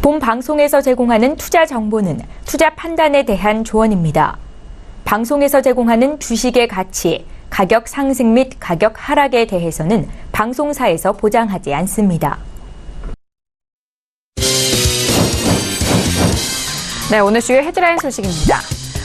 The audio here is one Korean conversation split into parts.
본 방송에서 제공하는 투자 정보는 투자 판단에 대한 조언입니다. 방송에서 제공하는 주식의 가치, 가격 상승 및 가격 하락에 대해서는 방송사에서 보장하지 않습니다. 네, 오늘 주요 헤드라인 소식입니다.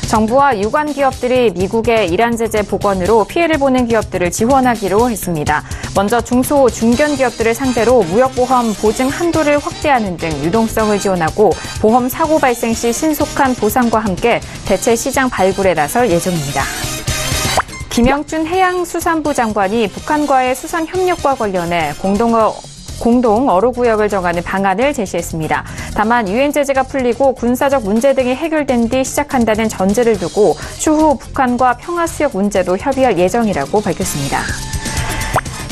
정부와 유관 기업들이 미국의 이란 제재 복원으로 피해를 보는 기업들을 지원하기로 했습니다. 먼저 중소, 중견 기업들을 상대로 무역보험 보증 한도를 확대하는 등 유동성을 지원하고 보험 사고 발생 시 신속한 보상과 함께 대체 시장 발굴에 나설 예정입니다. 김영춘 해양수산부 장관이 북한과의 수산 협력과 관련해 공동 어로구역을 정하는 방안을 제시했습니다. 다만 유엔 제재가 풀리고 군사적 문제 등이 해결된 뒤 시작한다는 전제를 두고 추후 북한과 평화수역 문제도 협의할 예정이라고 밝혔습니다.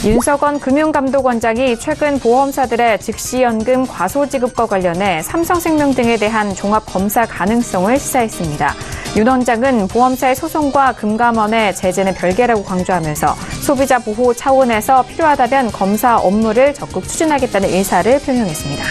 윤석원 금융감독원장이 최근 보험사들의 즉시연금 과소지급과 관련해 삼성생명 등에 대한 종합검사 가능성을 시사했습니다. 윤 원장은 보험사의 소송과 금감원의 제재는 별개라고 강조하면서 소비자 보호 차원에서 필요하다면 검사 업무를 적극 추진하겠다는 의사를 표명했습니다.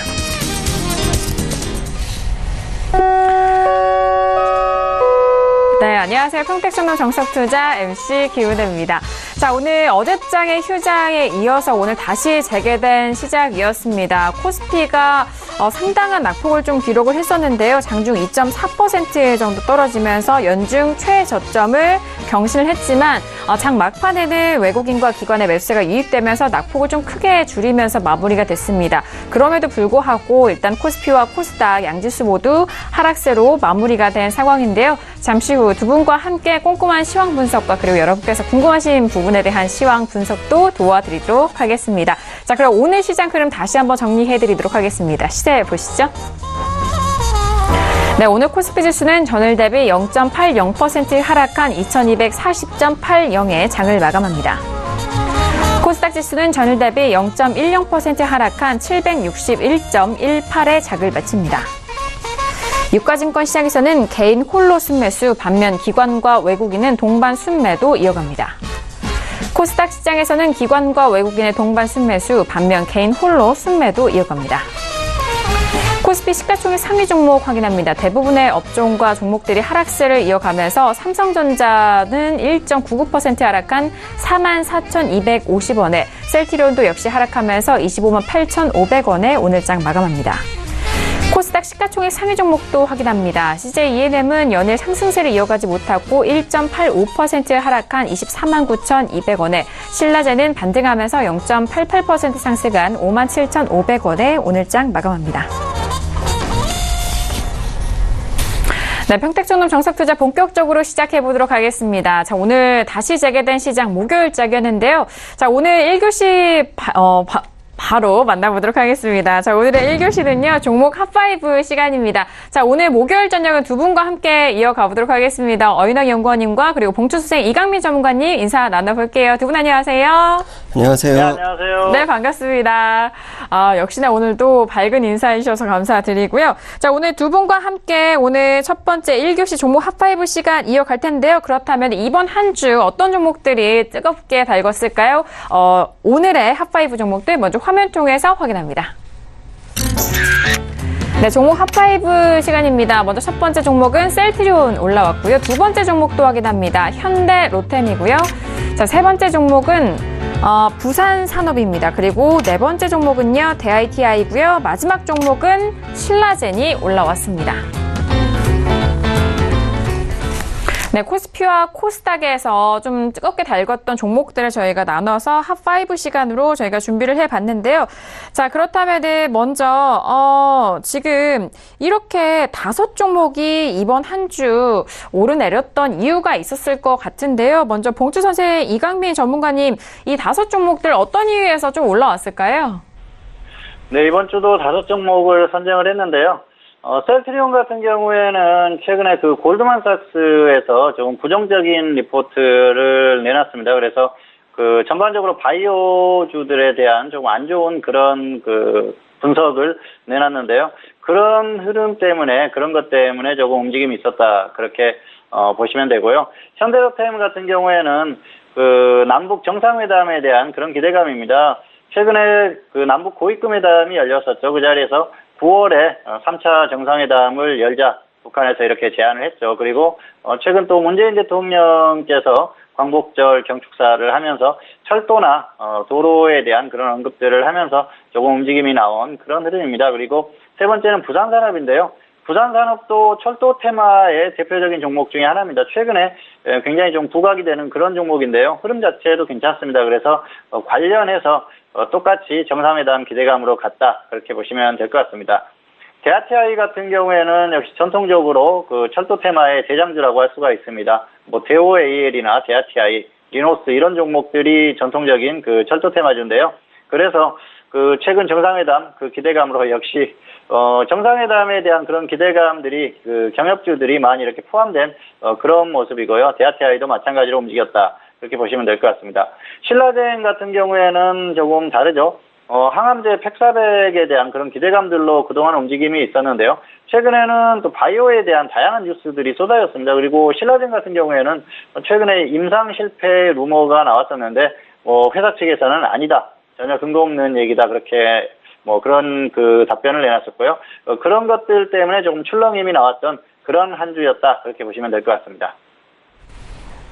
네, 안녕하세요. 평택전남 정석투자 MC 김은혜입니다. 자, 오늘 어제장의 휴장에 이어서 오늘 다시 재개된 시작이었습니다. 코스피가 상당한 낙폭을 좀 기록을 했었는데요. 장중 2.4% 정도 떨어지면서 연중 최저점을 경신을 했지만 장 막판에는 외국인과 기관의 매수세가 유입되면서 낙폭을 좀 크게 줄이면서 마무리가 됐습니다. 그럼에도 불구하고 일단 코스피와 코스닥 양지수 모두 하락세로 마무리가 된 상황인데요. 잠시 후 두 분과 함께 꼼꼼한 시황 분석과 그리고 여러분께서 궁금하신 부분에 대한 시황 분석도 도와드리도록 하겠습니다. 자, 그럼 오늘 시장 흐름 다시 한번 정리해드리도록 하겠습니다. 시세 보시죠. 네, 오늘 코스피 지수는 전일 대비 0.80% 하락한 2240.80에 장을 마감합니다. 코스닥 지수는 전일 대비 0.10% 하락한 761.18에 장을 마칩니다. 유가증권 시장에서는 개인 홀로 순매수, 반면 기관과 외국인은 동반 순매도 이어갑니다. 코스닥 시장에서는 기관과 외국인의 동반 순매수, 반면 개인 홀로 순매도 이어갑니다. 코스피 시가총액 상위 종목 확인합니다. 대부분의 업종과 종목들이 하락세를 이어가면서 삼성전자는 1.99% 하락한 44,250원에, 셀트리온도 역시 하락하면서 258,500원에 오늘장 마감합니다. 코스닥 시가총액 상위 종목도 확인합니다. CJ-ENM은 연일 상승세를 이어가지 못하고 1.85% 하락한 249,200원에, 신라제는 반등하면서 0.88% 상승한 57,500원에 오늘장 마감합니다. 네, 평택전남 정석투자 본격적으로 시작해보도록 하겠습니다. 자, 오늘 다시 재개된 시장 목요일장이었는데요. 자, 오늘 1교시 바로 만나보도록 하겠습니다. 자, 오늘의 1교시는요, 종목 핫5 시간입니다. 자, 오늘 목요일 저녁은 두 분과 함께 이어가 보도록 하겠습니다. 어윤학 연구원님과 그리고 봉투수생 이강민 전문가님 인사 나눠볼게요. 두 분 안녕하세요. 안녕하세요. 네, 안녕하세요. 네, 반갑습니다. 역시나 오늘도 밝은 인사해 주셔서 감사드리고요. 자, 오늘 두 분과 함께 오늘 첫 번째 1교시 종목 핫5 시간 이어갈 텐데요. 그렇다면 이번 한 주 어떤 종목들이 뜨겁게 달궜을까요? 오늘의 핫5 종목들 먼저 화면 통해서 확인합니다. 네, 종목 핫5 시간입니다. 먼저 첫 번째 종목은 셀트리온 올라왔고요. 두 번째 종목도 확인합니다. 현대, 로템이고요. 자, 세 번째 종목은 부산산업입니다. 그리고 네 번째 종목은요, 대ITI고요. 마지막 종목은 신라젠이 올라왔습니다. 네, 코스피와 코스닥에서 좀 뜨겁게 달궜던 종목들을 저희가 나눠서 핫5 시간으로 저희가 준비를 해봤는데요. 자, 그렇다면 먼저 지금 이렇게 5종목이 이번 한 주 오르내렸던 이유가 있었을 것 같은데요. 먼저 봉투 선생 이강민 전문가님, 이 5종목들 어떤 이유에서 좀 올라왔을까요? 네, 이번 주도 5종목을 선정을 했는데요. 셀트리온 같은 경우에는 최근에 그 골드만삭스에서 조금 부정적인 리포트를 내놨습니다. 그래서 그 전반적으로 바이오주들에 대한 조금 안 좋은 그런 그 분석을 내놨는데요. 그런 그런 것 때문에 조금 움직임이 있었다. 그렇게 보시면 되고요. 현대로템 같은 경우에는 그 남북 정상회담에 대한 그런 기대감입니다. 최근에 그 남북 고위급 회담이 열렸었죠. 그 자리에서 9월에 3차 정상회담을 열자 북한에서 이렇게 제안을 했죠. 그리고 최근 또 문재인 대통령께서 광복절 경축사를 하면서 철도나 도로에 대한 그런 언급들을 하면서 조금 움직임이 나온 그런 흐름입니다. 그리고 세 번째는 부산산업인데요. 부산산업도 철도 테마의 대표적인 종목 중에 하나입니다. 최근에 굉장히 좀 부각이 되는 그런 종목인데요. 흐름 자체도 괜찮습니다. 그래서 관련해서 똑같이 정상회담 기대감으로 갔다, 그렇게 보시면 될 것 같습니다. 대하티아이 같은 경우에는 역시 전통적으로 그 철도 테마의 대장주라고 할 수가 있습니다. 뭐 대오AL이나 대하티아이, 리노스 이런 종목들이 전통적인 그 철도 테마주인데요. 그래서 그 최근 정상회담 그 기대감으로 역시 정상회담에 대한 그런 기대감들이 그 경협주들이 많이 이렇게 포함된 그런 모습이고요. 대하티아이도 마찬가지로 움직였다, 그렇게 보시면 될 것 같습니다. 신라젠 같은 경우에는 조금 다르죠. 항암제 팩사백에 대한 그런 기대감들로 그동안 움직임이 있었는데요. 최근에는 또 바이오에 대한 다양한 뉴스들이 쏟아졌습니다. 그리고 신라젠 같은 경우에는 최근에 임상 실패 루머가 나왔었는데 회사 측에서는 아니다, 전혀 근거 없는 얘기다, 그렇게 그런 그 답변을 내놨었고요. 그런 것들 때문에 조금 출렁임이 나왔던 그런 한 주였다, 그렇게 보시면 될 것 같습니다.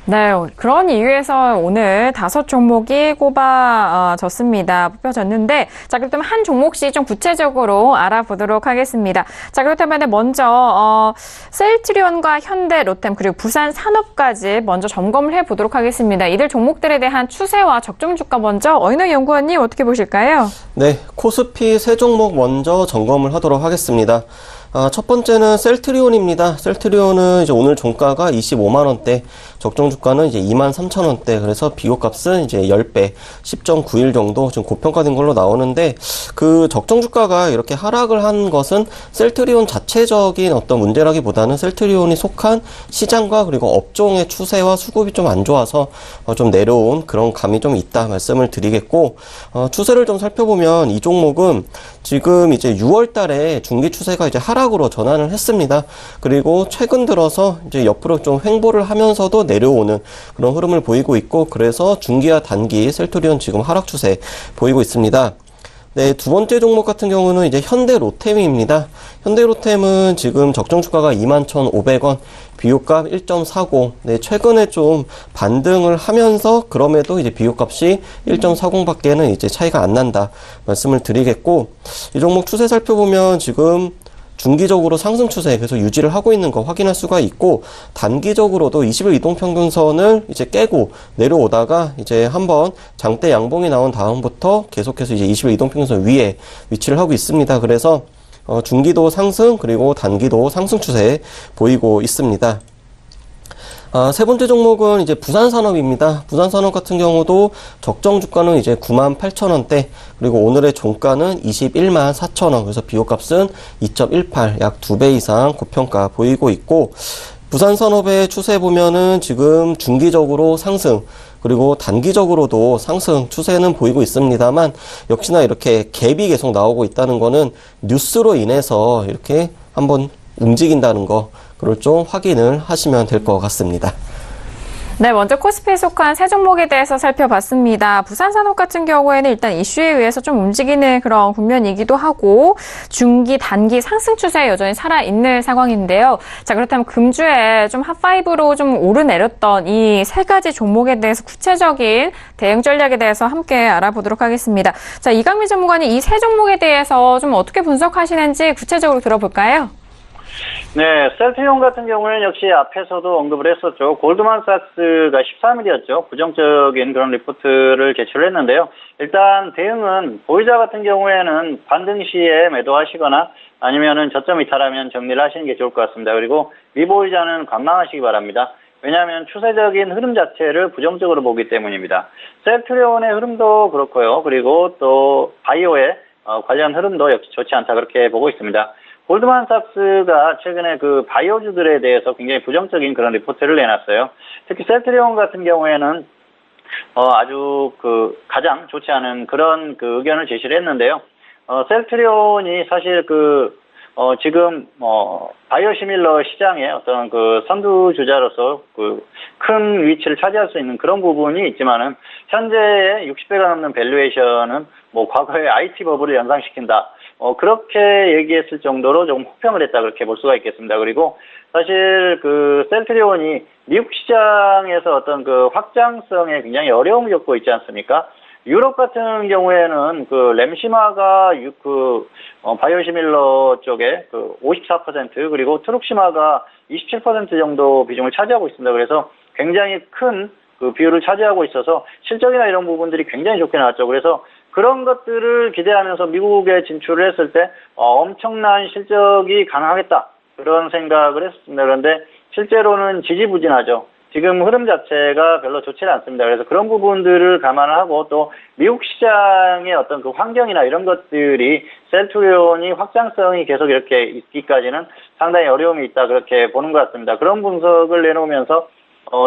네, 그런 이유에서 오늘 5종목이 꼽아졌습니다. 뽑혀졌는데, 자, 그렇다면 한 종목씩 좀 구체적으로 알아보도록 하겠습니다. 자, 그렇다면 먼저 셀트리온과 현대, 로템, 그리고 부산 산업까지 먼저 점검을 해보도록 하겠습니다. 이들 종목들에 대한 추세와 적정 주가 먼저 어인호 연구원님 어떻게 보실까요? 네, 코스피 세 종목 먼저 점검을 하도록 하겠습니다. 첫 번째는 셀트리온입니다. 셀트리온은 이제 오늘 종가가 25만원대, 적정 주가는 이제 23,000원대, 그래서 비교값은 이제 10배, 10.91 정도 좀 고평가된 걸로 나오는데, 그 적정 주가가 이렇게 하락을 한 것은 셀트리온 자체적인 어떤 문제라기보다는 셀트리온이 속한 시장과 그리고 업종의 추세와 수급이 좀 안 좋아서 좀 내려온 그런 감이 좀 있다 말씀을 드리겠고, 추세를 좀 살펴보면 이 종목은 지금 이제 6월 달에 중기 추세가 이제 하락으로 전환을 했습니다. 그리고 최근 들어서 이제 옆으로 좀 횡보를 하면서도 내려오는 그런 흐름을 보이고 있고, 그래서 중기와 단기 셀트리온 지금 하락 추세 보이고 있습니다. 네, 두 번째 종목 같은 경우는 이제 현대로템입니다. 현대로템은 지금 적정 주가가 21,500원, 비교값 1.40. 네, 최근에 좀 반등을 하면서 그럼에도 이제 비교값이 1.40밖에는 이제 차이가 안 난다 말씀을 드리겠고, 이 종목 추세 살펴보면 지금 중기적으로 상승 추세 계속 유지를 하고 있는 거 확인할 수가 있고, 단기적으로도 20일 이동평균선을 이제 깨고 내려오다가 이제 한번 장대 양봉이 나온 다음부터 계속해서 이제 20일 이동평균선 위에 위치를 하고 있습니다. 그래서 중기도 상승 그리고 단기도 상승 추세 보이고 있습니다. 세 번째 종목은 이제 부산산업입니다. 부산산업 같은 경우도 적정 주가는 이제 98,000원대, 그리고 오늘의 종가는 214,000원, 그래서 비교값은 2.18, 약 2배 이상 고평가 보이고 있고, 부산산업의 추세 보면은 지금 중기적으로 상승, 그리고 단기적으로도 상승 추세는 보이고 있습니다만, 역시나 이렇게 갭이 계속 나오고 있다는 거는 뉴스로 인해서 이렇게 한번 움직인다는 거, 그걸 좀 확인을 하시면 될 것 같습니다. 네, 먼저 코스피에 속한 세 종목에 대해서 살펴봤습니다. 부산산업 같은 경우에는 일단 이슈에 의해서 좀 움직이는 그런 국면이기도 하고, 중기, 단기 상승 추세에 여전히 살아있는 상황인데요. 자, 그렇다면 금주에 좀 핫5로 좀 오르내렸던 이 세 가지 종목에 대해서 구체적인 대응 전략에 대해서 함께 알아보도록 하겠습니다. 자, 이강민 전문가님 이 세 종목에 대해서 좀 어떻게 분석하시는지 구체적으로 들어볼까요? 네, 셀트리온 같은 경우는 역시 앞에서도 언급을 했었죠. 골드만삭스가 13일이었죠. 부정적인 그런 리포트를 제출을 했는데요. 일단 대응은 보이자 같은 경우에는 반등 시에 매도하시거나 아니면은 저점 이탈하면 정리를 하시는 게 좋을 것 같습니다. 그리고 미보이자는 관망하시기 바랍니다. 왜냐하면 추세적인 흐름 자체를 부정적으로 보기 때문입니다. 셀트리온의 흐름도 그렇고요. 그리고 또 바이오의 관련 흐름도 역시 좋지 않다, 그렇게 보고 있습니다. 골드만삭스가 최근에 그 바이오주들에 대해서 굉장히 부정적인 그런 리포트를 내놨어요. 특히 셀트리온 같은 경우에는 아주 그 가장 좋지 않은 그런 그 의견을 제시를 했는데요. 셀트리온이 사실 그 지금 바이오시밀러 시장의 어떤 그 선두주자로서 그 큰 위치를 차지할 수 있는 그런 부분이 있지만은 현재의 60배가 넘는 밸류에이션은 뭐 과거의 IT 버블을 연상시킨다. 그렇게 얘기했을 정도로 조금 혹평을 했다 그렇게 볼 수가 있겠습니다. 그리고 사실 그 셀트리온이 미국 시장에서 어떤 그 확장성에 굉장히 어려움을 겪고 있지 않습니까? 유럽 같은 경우에는 그 램시마가 바이오시밀러 쪽에 그 54% 그리고 트룩시마가 27% 정도 비중을 차지하고 있습니다. 그래서 굉장히 큰 그 비율을 차지하고 있어서 실적이나 이런 부분들이 굉장히 좋게 나왔죠. 그래서 그런 것들을 기대하면서 미국에 진출을 했을 때 엄청난 실적이 가능하겠다 그런 생각을 했습니다. 그런데 실제로는 지지부진하죠. 지금 흐름 자체가 별로 좋지 않습니다. 그래서 그런 부분들을 감안을 하고 또 미국 시장의 어떤 그 환경이나 이런 것들이 셀트리온이 확장성이 계속 이렇게 있기까지는 상당히 어려움이 있다 그렇게 보는 것 같습니다. 그런 분석을 내놓으면서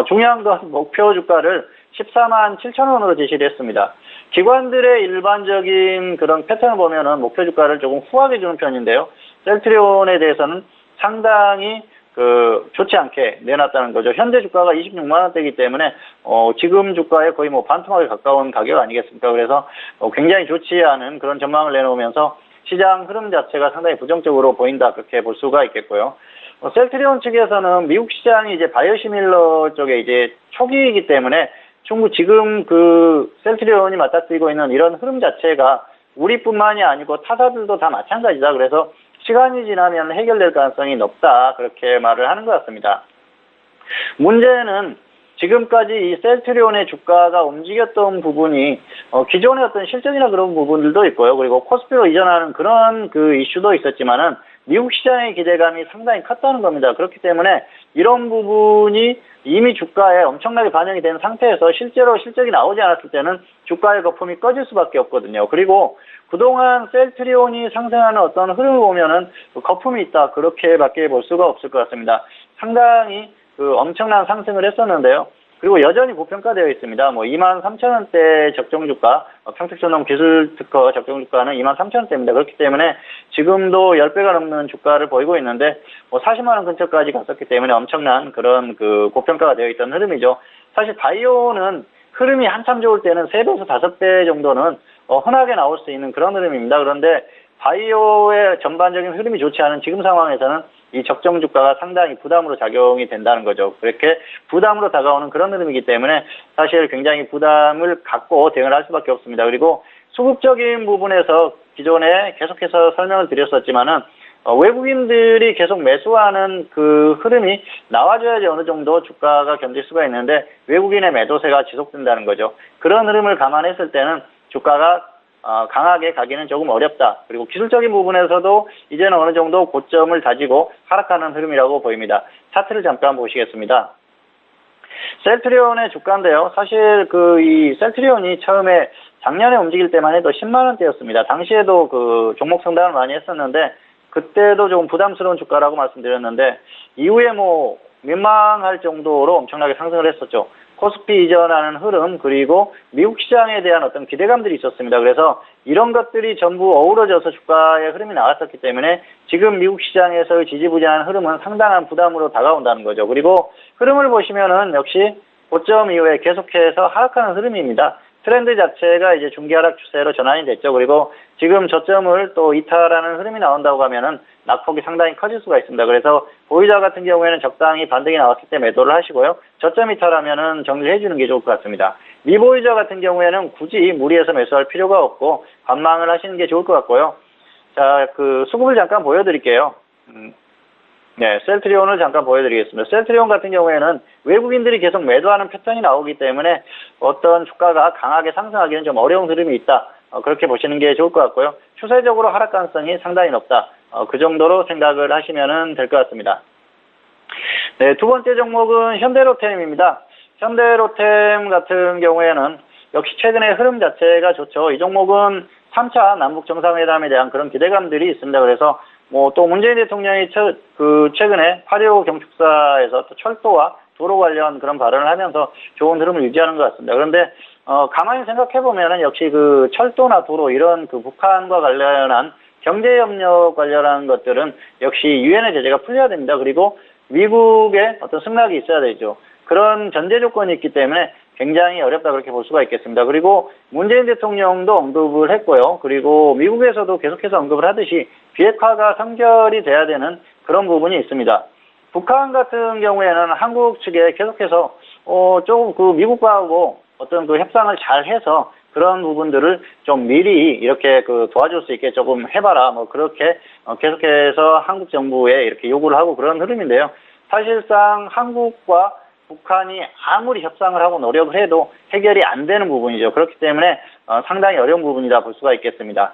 중요한 건 목표 주가를 14만 7천 원으로 제시를 했습니다. 기관들의 일반적인 그런 패턴을 보면은 목표 주가를 조금 후하게 주는 편인데요. 셀트리온에 대해서는 상당히 좋지 않게 내놨다는 거죠. 현재 주가가 26만 원대이기 때문에 지금 주가에 거의 뭐 반토막에 가까운 가격 아니겠습니까? 그래서 굉장히 좋지 않은 그런 전망을 내놓으면서 시장 흐름 자체가 상당히 부정적으로 보인다 그렇게 볼 수가 있겠고요. 셀트리온 측에서는 미국 시장이 이제 바이오시밀러 쪽에 이제 초기이기 때문에 지금 그 셀트리온이 맞닥뜨리고 있는 이런 흐름 자체가 우리뿐만이 아니고 타사들도 다 마찬가지다. 그래서 시간이 지나면 해결될 가능성이 높다 그렇게 말을 하는 것 같습니다. 문제는 지금까지 이 셀트리온의 주가가 움직였던 부분이 기존의 어떤 실적이나 그런 부분들도 있고요. 그리고 코스피로 이전하는 그런 그 이슈도 있었지만은 미국 시장의 기대감이 상당히 컸다는 겁니다. 그렇기 때문에 이런 부분이 이미 주가에 엄청나게 반영이 된 상태에서 실제로 실적이 나오지 않았을 때는 주가의 거품이 꺼질 수밖에 없거든요. 그리고 그동안 셀트리온이 상승하는 어떤 흐름을 보면은 거품이 있다 그렇게밖에 볼 수가 없을 것 같습니다. 상당히 엄청난 상승을 했었는데요. 그리고 여전히 고평가되어 있습니다. 23,000원대 적정주가, 평택전동 기술특허 적정주가는 23,000원대입니다. 그렇기 때문에 지금도 10배가 넘는 주가를 보이고 있는데, 40만원 근처까지 갔었기 때문에 엄청난 그런 고평가가 되어 있던 흐름이죠. 사실 바이오는 흐름이 한참 좋을 때는 3배에서 5배 정도는 흔하게 나올 수 있는 그런 흐름입니다. 그런데 바이오의 전반적인 흐름이 좋지 않은 지금 상황에서는 이 적정 주가가 상당히 부담으로 작용이 된다는 거죠. 그렇게 부담으로 다가오는 그런 흐름이기 때문에 사실 굉장히 부담을 갖고 대응을 할 수밖에 없습니다. 그리고 수급적인 부분에서 기존에 계속해서 설명을 드렸었지만은 외국인들이 계속 매수하는 그 흐름이 나와줘야지 어느 정도 주가가 견딜 수가 있는데 외국인의 매도세가 지속된다는 거죠. 그런 흐름을 감안했을 때는 주가가 강하게 가기는 조금 어렵다. 그리고 기술적인 부분에서도 이제는 어느 정도 고점을 다지고 하락하는 흐름이라고 보입니다. 차트를 잠깐 보시겠습니다. 셀트리온의 주가인데요. 사실 이 셀트리온이 처음에 작년에 움직일 때만 해도 10만 원대였습니다. 당시에도 종목 상담을 많이 했었는데 그때도 좀 부담스러운 주가라고 말씀드렸는데 이후에 민망할 정도로 엄청나게 상승을 했었죠. 코스피 이전하는 흐름 그리고 미국 시장에 대한 어떤 기대감들이 있었습니다. 그래서 이런 것들이 전부 어우러져서 주가의 흐름이 나왔었기 때문에 지금 미국 시장에서의 지지부진한 흐름은 상당한 부담으로 다가온다는 거죠. 그리고 흐름을 보시면은 역시 고점 이후에 계속해서 하락하는 흐름입니다. 트렌드 자체가 이제 중기 하락 추세로 전환이 됐죠. 그리고 지금 저점을 또 이탈하는 흐름이 나온다고 하면은 낙폭이 상당히 커질 수가 있습니다. 그래서 보유자 같은 경우에는 적당히 반등이 나왔을 때 매도를 하시고요. 저점 이탈하면은 정리를 해주는 게 좋을 것 같습니다. 미보유자 같은 경우에는 굳이 무리해서 매수할 필요가 없고 관망을 하시는 게 좋을 것 같고요. 자, 수급을 잠깐 보여드릴게요. 네, 셀트리온을 잠깐 보여드리겠습니다. 셀트리온 같은 경우에는 외국인들이 계속 매도하는 패턴이 나오기 때문에 어떤 주가가 강하게 상승하기는 좀 어려운 흐름이 있다. 그렇게 보시는 게 좋을 것 같고요. 추세적으로 하락 가능성이 상당히 높다. 그 정도로 생각을 하시면 될 것 같습니다. 네, 두 번째 종목은 현대로템입니다. 현대로템 같은 경우에는 역시 최근에 흐름 자체가 좋죠. 이 종목은 3차 남북 정상회담에 대한 그런 기대감들이 있습니다. 그래서 또 문재인 대통령이 최근에 8.15 경축사에서 또 철도와 도로 관련 그런 발언을 하면서 좋은 흐름을 유지하는 것 같습니다. 그런데 가만히 생각해 보면은 역시 철도나 도로 이런 북한과 관련한 경제협력 관련한 것들은 역시 유엔의 제재가 풀려야 됩니다. 그리고 미국의 어떤 승낙이 있어야 되죠. 그런 전제 조건이 있기 때문에 굉장히 어렵다 그렇게 볼 수가 있겠습니다. 그리고 문재인 대통령도 언급을 했고요. 그리고 미국에서도 계속해서 언급을 하듯이 비핵화가 선결이 돼야 되는 그런 부분이 있습니다. 북한 같은 경우에는 한국 측에 계속해서 조금 그 미국과하고 어떤 그 협상을 잘 해서 그런 부분들을 좀 미리 이렇게 그 도와줄 수 있게 조금 해봐라. 뭐 그렇게 계속해서 한국 정부에 이렇게 요구를 하고 그런 흐름인데요. 사실상 한국과 북한이 아무리 협상을 하고 노력을 해도 해결이 안 되는 부분이죠. 그렇기 때문에 상당히 어려운 부분이다 볼 수가 있겠습니다.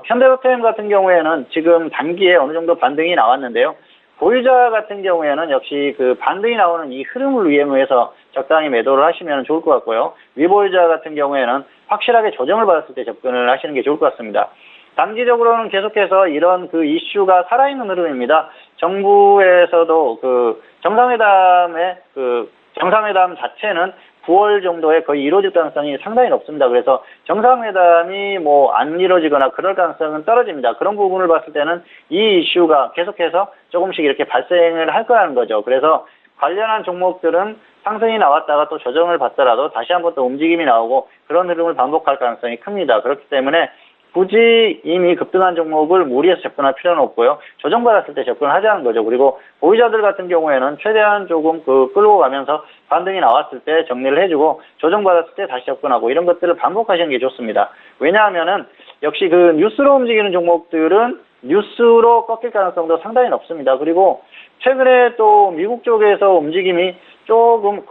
현대로템 같은 경우에는 지금 단기에 어느 정도 반등이 나왔는데요. 보유자 같은 경우에는 역시 그 반등이 나오는 이 흐름을 이용해서 적당히 매도를 하시면 좋을 것 같고요. 미보유자 같은 경우에는 확실하게 조정을 받았을 때 접근을 하시는 게 좋을 것 같습니다. 단기적으로는 계속해서 이런 그 이슈가 살아있는 흐름입니다. 정부에서도 그 정상회담 자체는 9월 정도에 거의 이루어질 가능성이 상당히 높습니다. 그래서 정상회담이 뭐 안 이루어지거나 그럴 가능성은 떨어집니다. 그런 부분을 봤을 때는 이 이슈가 계속해서 조금씩 이렇게 발생을 할 거라는 거죠. 그래서 관련한 종목들은 상승이 나왔다가 또 조정을 받더라도 다시 한번 또 움직임이 나오고 그런 흐름을 반복할 가능성이 큽니다. 그렇기 때문에 굳이 이미 급등한 종목을 무리해서 접근할 필요는 없고요. 조정받았을 때 접근을 하자는 거죠. 그리고 보유자들 같은 경우에는 최대한 조금 끌고 가면서 반등이 나왔을 때 정리를 해주고 조정받았을 때 다시 접근하고 이런 것들을 반복하시는 게 좋습니다. 왜냐하면은 역시 그 뉴스로 움직이는 종목들은 뉴스로 꺾일 가능성도 상당히 높습니다. 그리고 최근에 또 미국 쪽에서 움직임이 조금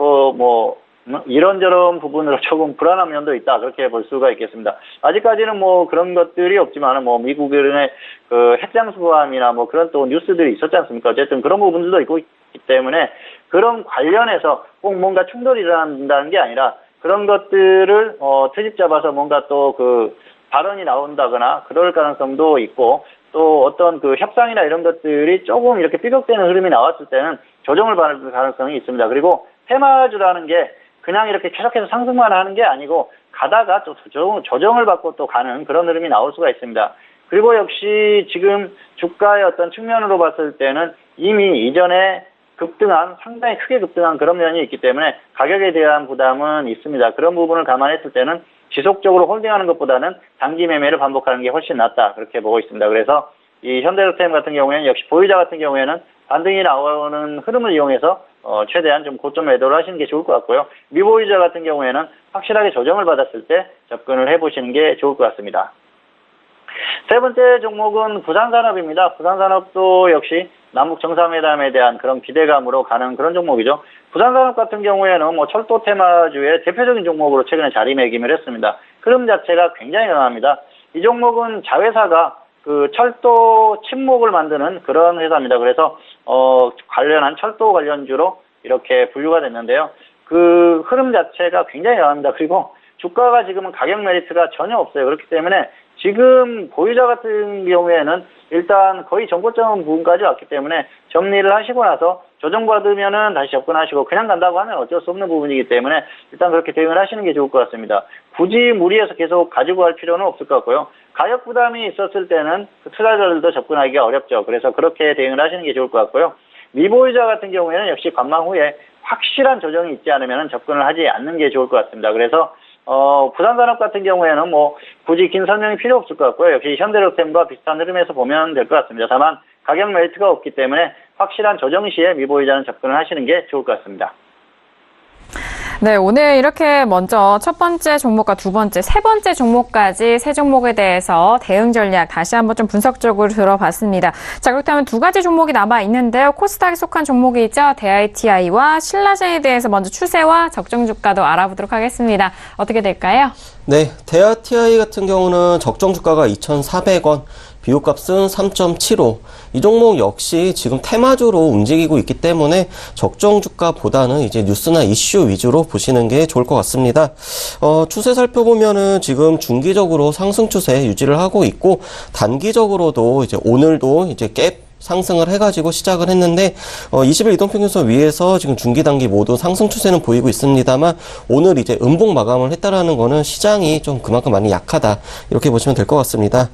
이런저런 부분으로 조금 불안한 면도 있다. 그렇게 볼 수가 있겠습니다. 아직까지는 뭐 그런 것들이 없지만 뭐 미국의 그 핵잠수함이나 뭐 그런 또 뉴스들이 있었지 않습니까? 어쨌든 그런 부분들도 있기 때문에 그런 관련해서 꼭 뭔가 충돌이 일어난다는 게 아니라 그런 것들을 트집 잡아서 뭔가 또 그 발언이 나온다거나 그럴 가능성도 있고 또 어떤 그 협상이나 이런 것들이 조금 이렇게 삐걱대는 흐름이 나왔을 때는 조정을 받을 가능성이 있습니다. 그리고 테마주라는 게 그냥 이렇게 계속해서 상승만 하는 게 아니고 가다가 또 조정을 받고 또 가는 그런 흐름이 나올 수가 있습니다. 그리고 역시 지금 주가의 어떤 측면으로 봤을 때는 이미 이전에 상당히 크게 급등한 그런 면이 있기 때문에 가격에 대한 부담은 있습니다. 그런 부분을 감안했을 때는 지속적으로 홀딩하는 것보다는 단기 매매를 반복하는 게 훨씬 낫다. 그렇게 보고 있습니다. 그래서 이 현대로템 같은 경우에는 역시 보유자 같은 경우에는 반등이 나오는 흐름을 이용해서 최대한 좀 고점 매도를 하시는 게 좋을 것 같고요. 미보유자 같은 경우에는 확실하게 조정을 받았을 때 접근을 해보시는 게 좋을 것 같습니다. 세 번째 종목은 부산산업입니다. 부산산업도 역시 남북 정상회담에 대한 그런 기대감으로 가는 그런 종목이죠. 부산산업 같은 경우에는 뭐 철도 테마주의 대표적인 종목으로 최근에 자리매김을 했습니다. 흐름 자체가 굉장히 강합니다. 이 종목은 자회사가 그 철도 침목을 만드는 그런 회사입니다. 그래서 관련한 철도 관련주로 이렇게 분류가 됐는데요. 그 흐름 자체가 굉장히 강합니다. 그리고 주가가 지금은 가격 메리트가 전혀 없어요. 그렇기 때문에 지금 보유자 같은 경우에는 일단 거의 정고점 부분까지 왔기 때문에 정리를 하시고 나서 조정받으면은 다시 접근하시고 그냥 간다고 하면 어쩔 수 없는 부분이기 때문에 일단 그렇게 대응을 하시는 게 좋을 것 같습니다. 굳이 무리해서 계속 가지고 갈 필요는 없을 것 같고요. 가격 부담이 있었을 때는 그 투자자들도 접근하기가 어렵죠. 그래서 그렇게 대응을 하시는 게 좋을 것 같고요. 미보유자 같은 경우에는 역시 관망 후에 확실한 조정이 있지 않으면 접근을 하지 않는 게 좋을 것 같습니다. 그래서 부산산업 같은 경우에는 뭐 굳이 긴 설명이 필요 없을 것 같고요. 역시 현대로템과 비슷한 흐름에서 보면 될 것 같습니다. 다만 가격 메리트가 없기 때문에 확실한 조정 시에 미보유자는 접근을 하시는 게 좋을 것 같습니다. 네, 오늘 이렇게 먼저 첫 번째 종목과 두 번째, 세 번째 종목까지 세 종목에 대해서 대응 전략 다시 한번 좀 분석적으로 들어봤습니다. 자, 그렇다면 두 가지 종목이 남아 있는데요. 코스닥에 속한 종목이 있죠. 대ITI와 신라젠에 대해서 먼저 추세와 적정 주가도 알아보도록 하겠습니다. 어떻게 될까요? 네, 대ITI 같은 경우는 적정 주가가 2,400원, 비교값은 3.75. 이 종목 역시 지금 테마주로 움직이고 있기 때문에 적정 주가보다는 이제 뉴스나 이슈 위주로 보시는 게 좋을 것 같습니다. 추세 살펴보면은 지금 중기적으로 상승 추세 유지를 하고 있고 단기적으로도 이제 오늘도 이제 갭 상승을 해가지고 시작을 했는데 20일 이동평균선 위에서 지금 중기 단기 모두 상승 추세는 보이고 있습니다만 오늘 이제 음봉 마감을 했다라는 거는 시장이 좀 그만큼 많이 약하다 이렇게 보시면 될 것 같습니다.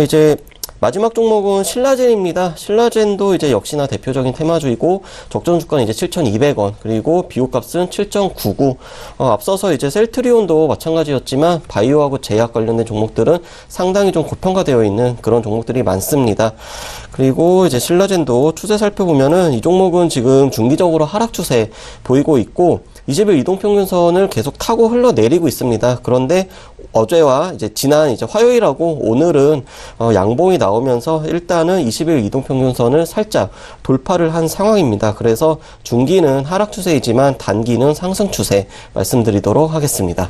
이제 마지막 종목은 신라젠입니다. 신라젠도 이제 역시나 대표적인 테마주이고 적정 주가는 이제 7,200원 그리고 비교값은 7.99. 앞서서 이제 셀트리온도 마찬가지였지만 바이오하고 제약 관련된 종목들은 상당히 좀 고평가되어 있는 그런 종목들이 많습니다. 그리고 이제 신라젠도 추세 살펴보면은 이 종목은 지금 중기적으로 하락 추세 보이고 있고 20일 이동평균선을 계속 타고 흘러내리고 있습니다. 그런데 어제와 이제 지난 이제 화요일하고 오늘은 양봉이 나오면서 일단은 20일 이동평균선을 살짝 돌파를 한 상황입니다. 그래서 중기는 하락 추세이지만 단기는 상승 추세 말씀드리도록 하겠습니다.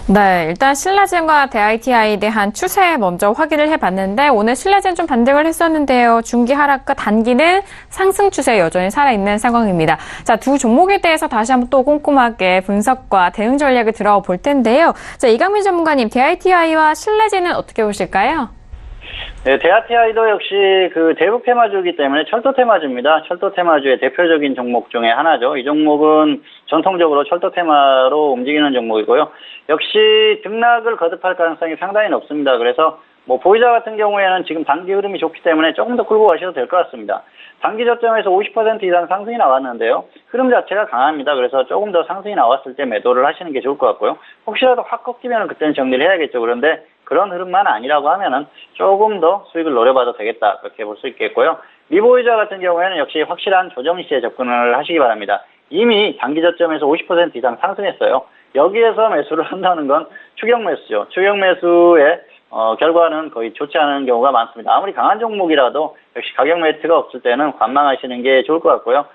네, 일단 신라젠과 대ITI에 대한 추세 먼저 확인을 해봤는데 오늘 신라젠 좀 반등을 했었는데요. 중기 하락과 단기는 상승 추세 여전히 살아있는 상황입니다. 자, 두 종목에 대해서 다시 한번 또 꼼꼼하게 분석과 대응 전략을 들어가 볼 텐데요. 자, 이강민 전문가님, 대ITI와 신라젠은 어떻게 보실까요? 네, 대ITI도 역시 그 대북 테마주이기 때문에 철도 테마주입니다. 철도 테마주의 대표적인 종목 중에 하나죠. 이 종목은 전통적으로 철도 테마로 움직이는 종목이고요. 역시 등락을 거듭할 가능성이 상당히 높습니다. 그래서 뭐 보유자 같은 경우에는 지금 단기 흐름이 좋기 때문에 조금 더 끌고 가셔도 될 것 같습니다. 단기 저점에서 50% 이상 상승이 나왔는데요. 흐름 자체가 강합니다. 그래서 조금 더 상승이 나왔을 때 매도를 하시는 게 좋을 것 같고요. 혹시라도 확 꺾이면 그때는 정리를 해야겠죠. 그런데 그런 흐름만 아니라고 하면은 조금 더 수익을 노려봐도 되겠다. 그렇게 볼 수 있겠고요. 미보유자 같은 경우에는 역시 확실한 조정 시에 접근을 하시기 바랍니다. 이미 단기 저점에서 50% 이상 상승했어요. 여기에서 매수를 한다는 건 추격 매수죠. 추격 매수의 결과는 거의 좋지 않은 경우가 많습니다. 아무리 강한 종목이라도 역시 가격 매트가 없을 때는 관망하시는 게 좋을 것 같고요.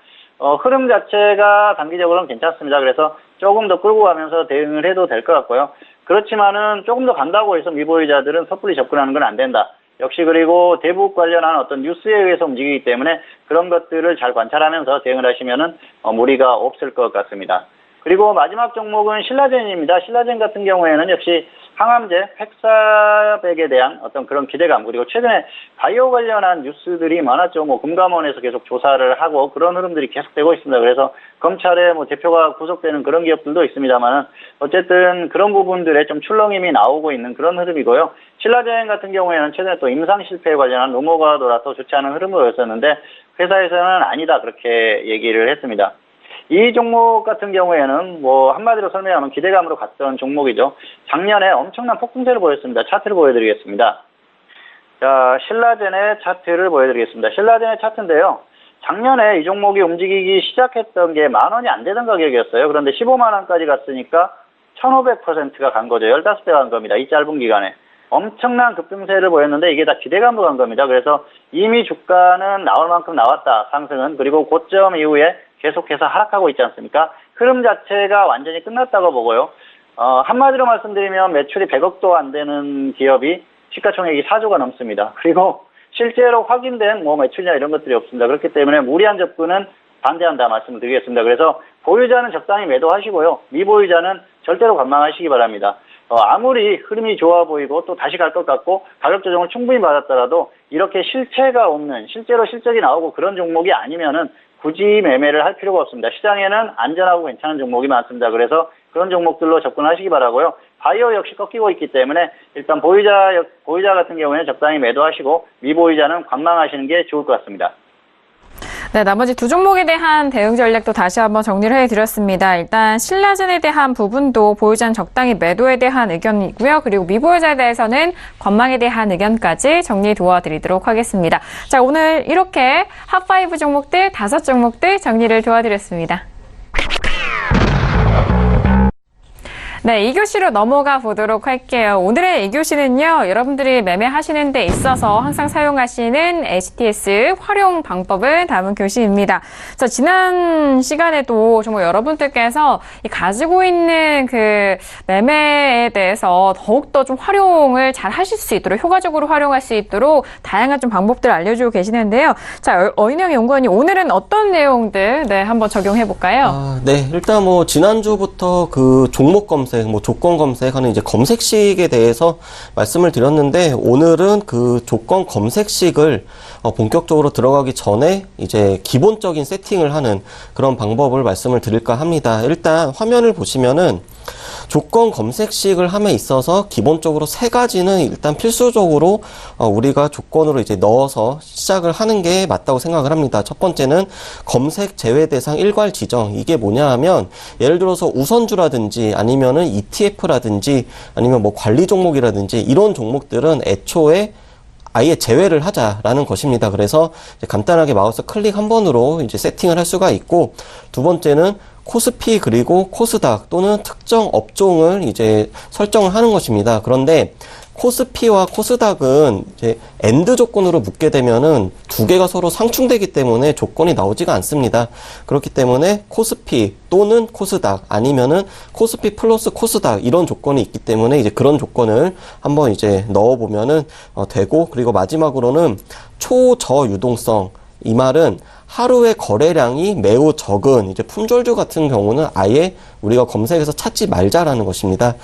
흐름 자체가 단기적으로는 괜찮습니다. 그래서 조금 더 끌고 가면서 대응을 해도 될 것 같고요. 그렇지만은 조금 더 간다고 해서 미보유자들은 섣불리 접근하는 건 안 된다. 역시 그리고 대북 관련한 어떤 뉴스에 의해서 움직이기 때문에 그런 것들을 잘 관찰하면서 대응을 하시면은 무리가 없을 것 같습니다. 그리고 마지막 종목은 신라젠입니다. 신라젠 같은 경우에는 역시 항암제, 팩사백에 대한 어떤 그런 기대감, 그리고 최근에 바이오 관련한 뉴스들이 많았죠. 뭐 금감원에서 계속 조사를 하고 그런 흐름들이 계속되고 있습니다. 그래서 검찰의 뭐 대표가 구속되는 그런 기업들도 있습니다만은 어쨌든 그런 부분들에 좀 출렁임이 나오고 있는 그런 흐름이고요. 신라젠 같은 경우에는 최근에 또 임상 실패에 관련한 루머가 돌아서 좋지 않은 흐름을 보였었는데 회사에서는 아니다 그렇게 얘기를 했습니다. 이 종목 같은 경우에는 뭐 한마디로 설명하면 기대감으로 갔던 종목이죠. 작년에 엄청난 폭등세를 보였습니다. 차트를 보여드리겠습니다. 자, 신라젠의 차트를 보여드리겠습니다. 신라젠의 차트인데요. 작년에 이 종목이 움직이기 시작했던 게 10,000원이 안 되던 가격이었어요. 그런데 15만 원까지 갔으니까 1,500%가 간 거죠. 15배 간 겁니다. 이 짧은 기간에. 엄청난 급등세를 보였는데 이게 다 기대감으로 간 겁니다. 그래서 이미 주가는 나올 만큼 나왔다. 상승은. 그리고 고점 이후에 계속해서 하락하고 있지 않습니까? 흐름 자체가 완전히 끝났다고 보고요. 한마디로 말씀드리면 매출이 100억도 안 되는 기업이 시가총액이 4조가 넘습니다. 그리고 실제로 확인된 뭐 매출이나 이런 것들이 없습니다. 그렇기 때문에 무리한 접근은 반대한다 말씀을 드리겠습니다. 그래서 보유자는 적당히 매도하시고요. 미보유자는 절대로 관망하시기 바랍니다. 아무리 흐름이 좋아 보이고 또 다시 갈 것 같고 가격 조정을 충분히 받았더라도 이렇게 실체가 없는 실제로 실적이 나오고 그런 종목이 아니면은 굳이 매매를 할 필요가 없습니다. 시장에는 안전하고 괜찮은 종목이 많습니다. 그래서 그런 종목들로 접근하시기 바라고요. 바이오 역시 꺾이고 있기 때문에 일단 보유자 같은 경우에는 적당히 매도하시고 미보유자는 관망하시는 게 좋을 것 같습니다. 네, 나머지 두 종목에 대한 대응 전략도 다시 한번 정리를 해드렸습니다. 일단 신라젠에 대한 부분도 보유자는 적당히 매도에 대한 의견이고요. 그리고 미보유자에 대해서는 관망에 대한 의견까지 정리 도와드리도록 하겠습니다. 자, 오늘 이렇게 핫5 종목들 5종목들 정리를 도와드렸습니다. 네, 2교시로 넘어가 보도록 할게요. 오늘의 2교시는요, 여러분들이 매매하시는 데 있어서 항상 사용하시는 HTS 활용 방법을 담은 교시입니다. 자, 지난 시간에도 정말 여러분들께서 가지고 있는 그 매매에 대해서 더욱더 좀 활용을 잘 하실 수 있도록, 효과적으로 활용할 수 있도록 다양한 좀 방법들을 알려주고 계시는데요. 자, 어인영 연구원님, 오늘은 어떤 내용들, 한번 적용해 볼까요? 네, 일단 뭐, 지난주부터 그 종목 검색 검색, 뭐 조건 검색하는 이제 검색식에 대해서 말씀을 드렸는데, 오늘은 그 조건 검색식을 본격적으로 들어가기 전에 이제 기본적인 세팅을 하는 그런 방법을 말씀을 드릴까 합니다. 일단 화면을 보시면은 조건 검색식을 함에 있어서 기본적으로 세 가지는 일단 필수적으로 우리가 조건으로 이제 넣어서 시작을 하는 게 맞다고 생각을 합니다. 첫 번째는 검색 제외 대상 일괄 지정. 이게 뭐냐 하면 예를 들어서 우선주라든지 아니면은 ETF라든지 아니면 뭐 관리 종목이라든지 이런 종목들은 애초에 아예 제외를 하자라는 것입니다. 그래서 이제 간단하게 마우스 클릭 한 번으로 이제 세팅을 할 수가 있고, 두 번째는 코스피 그리고 코스닥 또는 특정 업종을 이제 설정을 하는 것입니다. 그런데 코스피와 코스닥은 이제 엔드 조건으로 묶게 되면은 두 개가 서로 상충되기 때문에 조건이 나오지가 않습니다. 그렇기 때문에 코스피 또는 코스닥 아니면은 코스피 플러스 코스닥 이런 조건이 있기 때문에 이제 그런 조건을 한번 이제 넣어보면은 되고, 그리고 마지막으로는 초저 유동성. 이 말은 하루의 거래량이 매우 적은 이제 품절주 같은 경우는 아예 우리가 검색해서 찾지 말자라는 것입니다.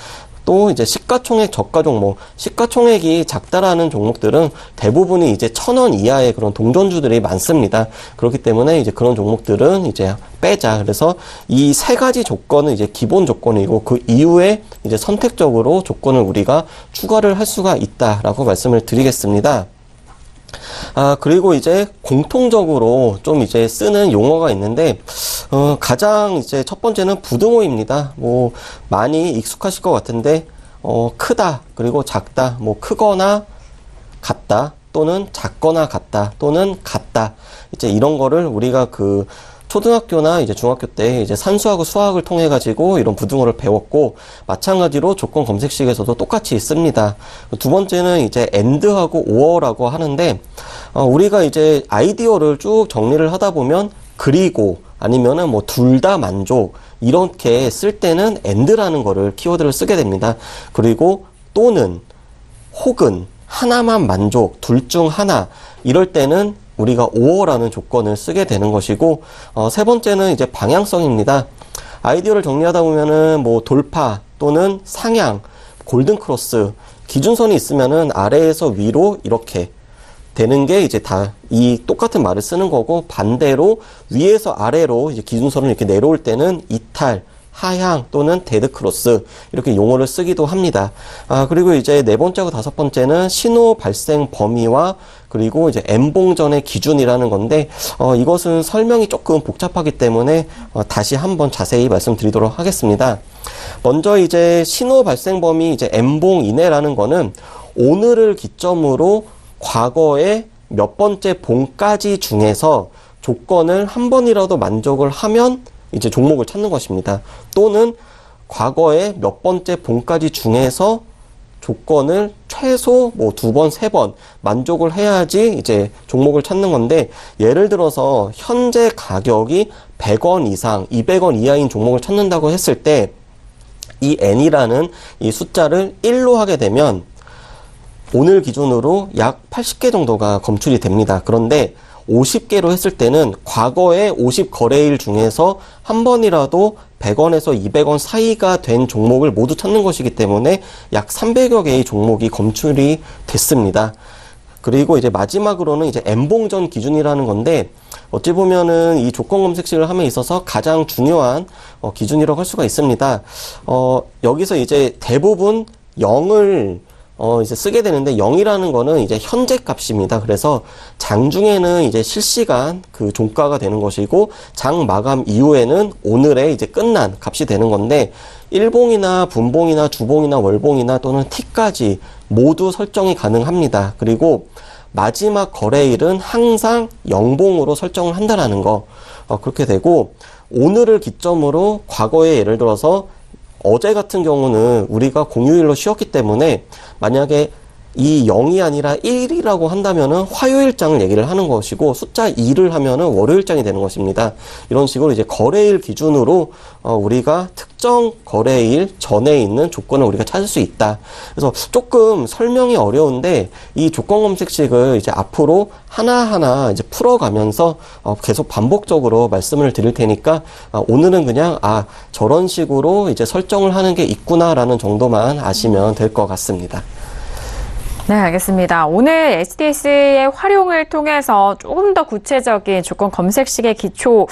또 이제 시가총액 저가 종목, 시가총액이 작다라는 종목들은 대부분이 이제 1,000원 이하의 그런 동전주들이 많습니다. 그렇기 때문에 이제 그런 종목들은 이제 빼자. 그래서 이 세 가지 조건은 이제 기본 조건이고, 그 이후에 이제 선택적으로 조건을 우리가 추가를 할 수가 있다라고 말씀을 드리겠습니다. 그리고 이제 공통적으로 좀 이제 쓰는 용어가 있는데, 가장 이제 첫 번째는 부등호입니다. 뭐, 많이 익숙하실 것 같은데, 크다, 그리고 작다, 뭐, 크거나 같다, 또는 작거나 같다, 또는 같다. 이제 이런 거를 우리가 그, 초등학교나 이제 중학교 때 이제 산수하고 수학을 통해 가지고 이런 부등호를 배웠고, 마찬가지로 조건 검색식에서도 똑같이 있습니다. 두 번째는 이제 AND하고 OR라고 하는데, 우리가 이제 아이디어를 쭉 정리를 하다 보면 그리고 아니면은 뭐 둘 다 만족 이렇게 쓸 때는 AND라는 거를 키워드를 쓰게 됩니다. 그리고 또는 혹은 하나만 만족, 둘 중 하나 이럴 때는 우리가 OR라는 조건을 쓰게 되는 것이고, 세 번째는 이제 방향성입니다. 아이디어를 정리하다 보면은 뭐 돌파 또는 상향, 골든 크로스, 기준선이 있으면은 아래에서 위로 이렇게 되는 게 이제 다 이 똑같은 말을 쓰는 거고, 반대로 위에서 아래로 이제 기준선을 이렇게 내려올 때는 이탈, 하향 또는 데드 크로스 이렇게 용어를 쓰기도 합니다. 그리고 이제 네 번째하고 다섯 번째는 신호 발생 범위와 그리고 이제 N봉전의 기준이라는 건데, 이것은 설명이 조금 복잡하기 때문에 다시 한번 자세히 말씀드리도록 하겠습니다. 먼저 이제 신호 발생 범위 이제 N봉 이내라는 거는 오늘을 기점으로 과거의 몇 번째 봉까지 중에서 조건을 한 번이라도 만족을 하면 이제 종목을 찾는 것입니다. 또는 과거의 몇 번째 봉까지 중에서 조건을 최소 뭐 2번, 3번 만족을 해야지 이제 종목을 찾는 건데, 예를 들어서 현재 가격이 100원 이상, 200원 이하인 종목을 찾는다고 했을 때 이 N이라는 이 숫자를 1로 하게 되면 오늘 기준으로 약 80개 정도가 검출이 됩니다. 그런데 50개로 했을 때는 과거의 50거래일 중에서 한 번이라도 100원에서 200원 사이가 된 종목을 모두 찾는 것이기 때문에 약 300여 개의 종목이 검출이 됐습니다. 그리고 이제 마지막으로는 이제 N봉전 기준이라는 건데, 어찌 보면은 이 조건 검색식을 함에 있어서 가장 중요한 기준이라고 할 수가 있습니다. 여기서 이제 대부분 0을 이제 쓰게 되는데, 0이라는 거는 이제 현재 값입니다. 그래서 장중에는 이제 실시간 그 종가가 되는 것이고, 장 마감 이후에는 오늘의 이제 끝난 값이 되는 건데, 일봉이나 분봉이나 주봉이나 월봉이나 또는 T까지 모두 설정이 가능합니다. 그리고 마지막 거래일은 항상 0봉으로 설정을 한다라는 거, 그렇게 되고, 오늘을 기점으로 과거에 예를 들어서 어제 같은 경우는 우리가 공휴일로 쉬었기 때문에 만약에 이 0이 아니라 1이라고 한다면은 화요일장을 얘기를 하는 것이고 숫자 2를 하면은 월요일장이 되는 것입니다. 이런 식으로 이제 거래일 기준으로 우리가 특정 거래일 전에 있는 조건을 우리가 찾을 수 있다. 그래서 조금 설명이 어려운데 이 조건 검색식을 이제 앞으로 하나하나 이제 풀어가면서 계속 반복적으로 말씀을 드릴 테니까 오늘은 그냥 저런 식으로 이제 설정을 하는 게 있구나라는 정도만 아시면 될 것 같습니다. 네, 알겠습니다. 오늘 HDS의 활용을 통해서 조금 더 구체적인 조건 검색식의 기초,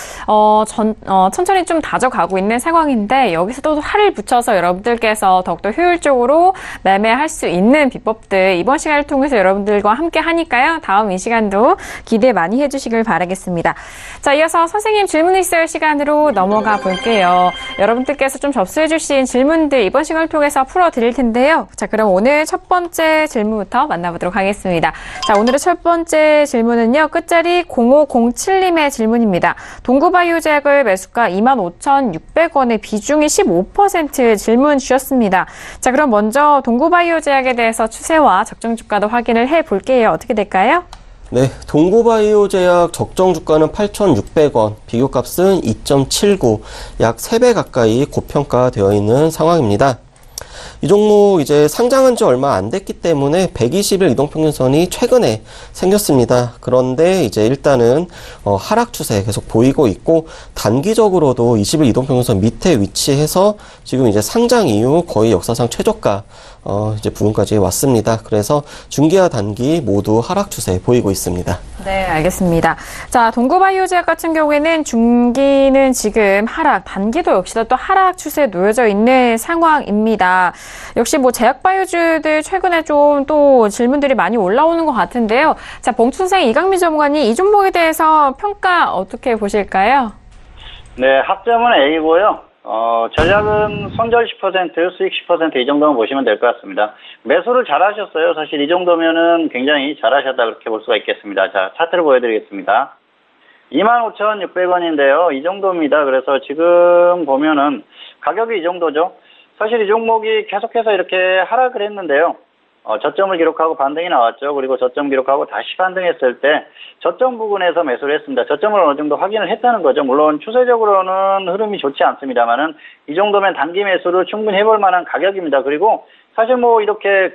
천천히 좀 다져가고 있는 상황인데, 여기서도 활을 붙여서 여러분들께서 더욱더 효율적으로 매매할 수 있는 비법들, 이번 시간을 통해서 여러분들과 함께 하니까요. 다음 이 시간도 기대 많이 해주시길 바라겠습니다. 자, 이어서 선생님 질문 있어요 시간으로 넘어가 볼게요. 여러분들께서 좀 접수해주신 질문들 이번 시간을 통해서 풀어드릴 텐데요. 자, 그럼 오늘 첫 번째 질문 부터 만나보도록 하겠습니다. 자, 오늘의 첫 번째 질문은요. 끝자리 0507님의 질문입니다. 동구바이오제약을 매수가 25,600원의 비중이 15% 질문 주셨습니다. 자, 그럼 먼저 동구바이오제약에 대해서 추세와 적정 주가도 확인을 해볼게요. 어떻게 될까요? 네, 동구바이오제약 적정 주가는 8,600원, 비교값은 2.79, 약 3배 가까이 고평가되어 있는 상황입니다. 이 종목 이제 상장한 지 얼마 안 됐기 때문에 120일 이동평균선이 최근에 생겼습니다. 그런데 이제 일단은 하락 추세 계속 보이고 있고 단기적으로도 20일 이동평균선 밑에 위치해서 지금 이제 상장 이후 거의 역사상 최저가 이제 부분까지 왔습니다. 그래서 중기와 단기 모두 하락 추세 보이고 있습니다. 네, 알겠습니다. 자, 동구바이오제약 같은 경우에는 중기는 지금 하락, 단기도 역시나 또 하락 추세에 놓여져 있는 상황입니다. 역시 뭐 제약바이오주들 최근에 좀 또 질문들이 많이 올라오는 것 같은데요. 자, 봉춘생 이강민 전문가님 이 종목에 대해서 평가 어떻게 보실까요? 네, 학점은 A고요. 전략은 손절 10%, 수익 10% 이 정도만 보시면 될 것 같습니다. 매수를 잘 하셨어요. 사실 이 정도면은 굉장히 잘 하셨다 그렇게 볼 수가 있겠습니다. 자, 차트를 보여드리겠습니다. 25,600원인데요. 이 정도입니다. 그래서 지금 보면은 가격이 이 정도죠. 사실 이 종목이 계속해서 이렇게 하락을 했는데요. 저점을 기록하고 반등이 나왔죠. 그리고 저점 기록하고 다시 반등했을 때 저점 부근에서 매수를 했습니다. 저점을 어느 정도 확인을 했다는 거죠. 물론 추세적으로는 흐름이 좋지 않습니다만은 이 정도면 단기 매수를 충분히 해볼 만한 가격입니다. 그리고 사실 뭐 이렇게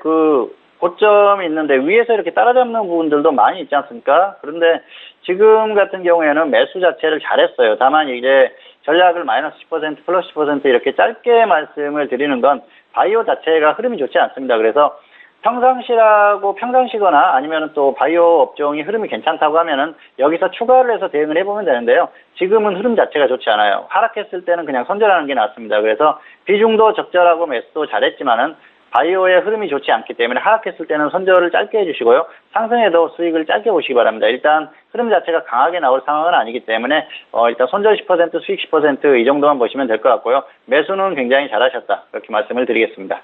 고점이 있는데 위에서 이렇게 따라잡는 부분들도 많이 있지 않습니까? 그런데 지금 같은 경우에는 매수 자체를 잘했어요. 다만 이제 전략을 마이너스 10%, 플러스 10% 이렇게 짧게 말씀을 드리는 건 바이오 자체가 흐름이 좋지 않습니다. 그래서 평상시거나 아니면 또 바이오 업종이 흐름이 괜찮다고 하면은 여기서 추가를 해서 대응을 해보면 되는데요. 지금은 흐름 자체가 좋지 않아요. 하락했을 때는 그냥 손절하는 게 낫습니다. 그래서 비중도 적절하고 매수도 잘했지만은 바이오의 흐름이 좋지 않기 때문에 하락했을 때는 손절을 짧게 해주시고요. 상승에도 수익을 짧게 보시기 바랍니다. 일단 흐름 자체가 강하게 나올 상황은 아니기 때문에 일단 손절 10%, 수익 10% 이 정도만 보시면 될 것 같고요. 매수는 굉장히 잘하셨다. 그렇게 말씀을 드리겠습니다.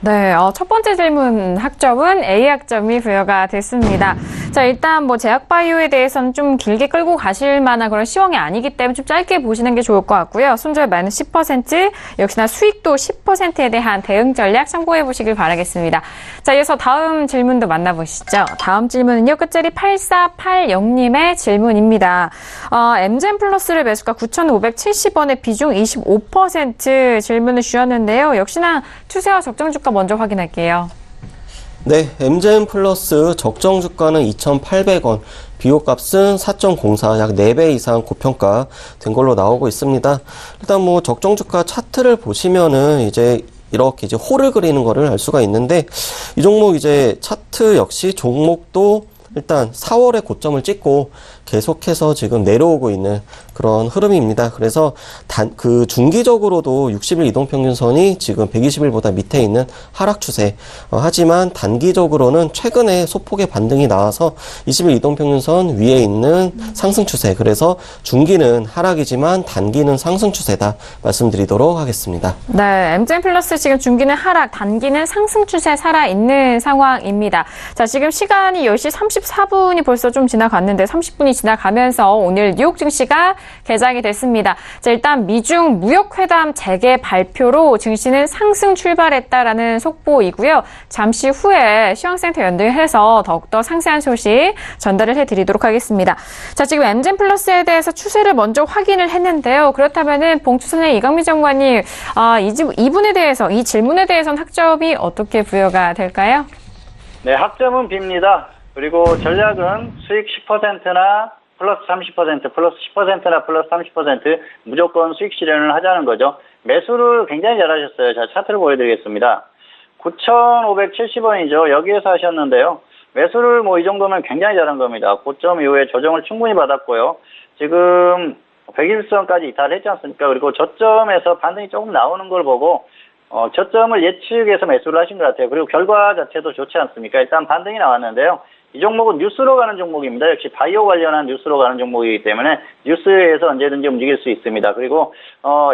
네, 첫 번째 질문 학점은 A 학점이 부여가 됐습니다. 자, 일단 뭐 제약바이오에 대해서는 좀 길게 끌고 가실 만한 그런 시황이 아니기 때문에 좀 짧게 보시는 게 좋을 것 같고요. 손절 마이너스 10%, 역시나 수익도 10%에 대한 대응 전략 참고해 보시길 바라겠습니다. 자, 이어서 다음 질문도 만나보시죠. 다음 질문은요, 끝자리 8480님의 질문입니다. 엠젠 플러스를 매수가 9,570원의 비중 25% 질문을 주셨는데요. 역시나 추세와 적정 주가 먼저 확인할게요. 네, 엠젠 플러스 적정 주가는 2,800원, 비교값은 4.04, 약 4배 이상 고평가 된 걸로 나오고 있습니다. 일단 뭐 적정 주가 차트를 보시면은 이제 이렇게 이제 홀을 그리는 거를 알 수가 있는데 이 종목 이제 차트 역시 종목도 일단 4월에 고점을 찍고 계속해서 지금 내려오고 있는 그런 흐름입니다. 그래서 중기적으로도 60일 이동평균선이 지금 120일보다 밑에 있는 하락 추세. 하지만 단기적으로는 최근에 소폭의 반등이 나와서 20일 이동평균선 위에 있는 상승 추세. 그래서 중기는 하락이지만 단기는 상승 추세다 말씀드리도록 하겠습니다. 네, 엠젠 플러스 지금 중기는 하락, 단기는 상승 추세 살아있는 상황입니다. 자, 지금 시간이 10시 34분이 벌써 좀 지나갔는데 30분이 지나가면서 오늘 뉴욕 증시가 개장이 됐습니다. 자, 일단 미중 무역회담 재개 발표로 증시는 상승 출발했다라는 속보이고요. 잠시 후에 시황센터 연결해서 더욱더 상세한 소식 전달을 해드리도록 하겠습니다. 자, 지금 엠젠 플러스에 대해서 추세를 먼저 확인을 했는데요. 그렇다면은 봉투선의 이강민 장관님, 이분에 대해서, 이 질문에 대해서는 학점이 어떻게 부여가 될까요? 네, 학점은 B입니다. 그리고 전략은 수익 10%나 플러스 30%, 플러스 10%나 플러스 30% 무조건 수익 실현을 하자는 거죠. 매수를 굉장히 잘하셨어요. 자, 차트를 보여드리겠습니다. 9,570원이죠. 여기에서 하셨는데요. 매수를 이 정도면 굉장히 잘한 겁니다. 고점 이후에 조정을 충분히 받았고요. 지금 1일선까지 이탈했지 않습니까? 그리고 저점에서 반등이 조금 나오는 걸 보고 저점을 예측해서 매수를 하신 것 같아요. 그리고 결과 자체도 좋지 않습니까? 일단 반등이 나왔는데요. 이 종목은 뉴스로 가는 종목입니다. 역시 바이오 관련한 뉴스로 가는 종목이기 때문에 뉴스에서 언제든지 움직일 수 있습니다. 그리고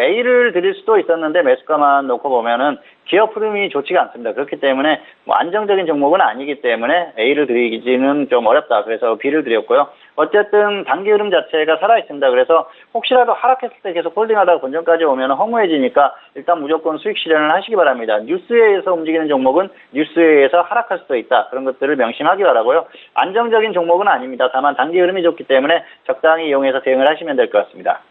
A를 드릴 수도 있었는데 매수가만 놓고 보면은 기업 흐름이 좋지가 않습니다. 그렇기 때문에 안정적인 종목은 아니기 때문에 A를 드리기는 좀 어렵다. 그래서 B를 드렸고요. 어쨌든 단기 흐름 자체가 살아있습니다. 그래서 혹시라도 하락했을 때 계속 홀딩하다가 본전까지 오면 허무해지니까 일단 무조건 수익 실현을 하시기 바랍니다. 뉴스에 의해서 움직이는 종목은 뉴스에 의해서 하락할 수도 있다. 그런 것들을 명심하기 바라고요. 안정적인 종목은 아닙니다. 다만 단기 흐름이 좋기 때문에 적당히 이용해서 대응을 하시면 될 것 같습니다.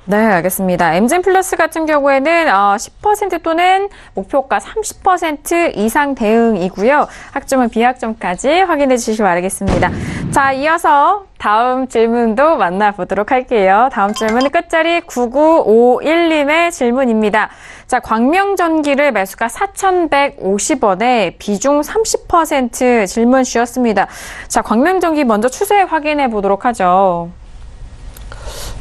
네, 알겠습니다. 엠젠 플러스 같은 경우에는 10% 또는 목표가 30% 이상 대응이고요. 학점은 비학점까지 확인해 주시기 바라겠습니다. 자, 이어서 다음 질문도 만나보도록 할게요. 다음 질문은 끝자리 9951님의 질문입니다. 자, 광명전기를 매수가 4,150원에 비중 30% 질문 주셨습니다. 자, 광명전기 먼저 추세 확인해 보도록 하죠.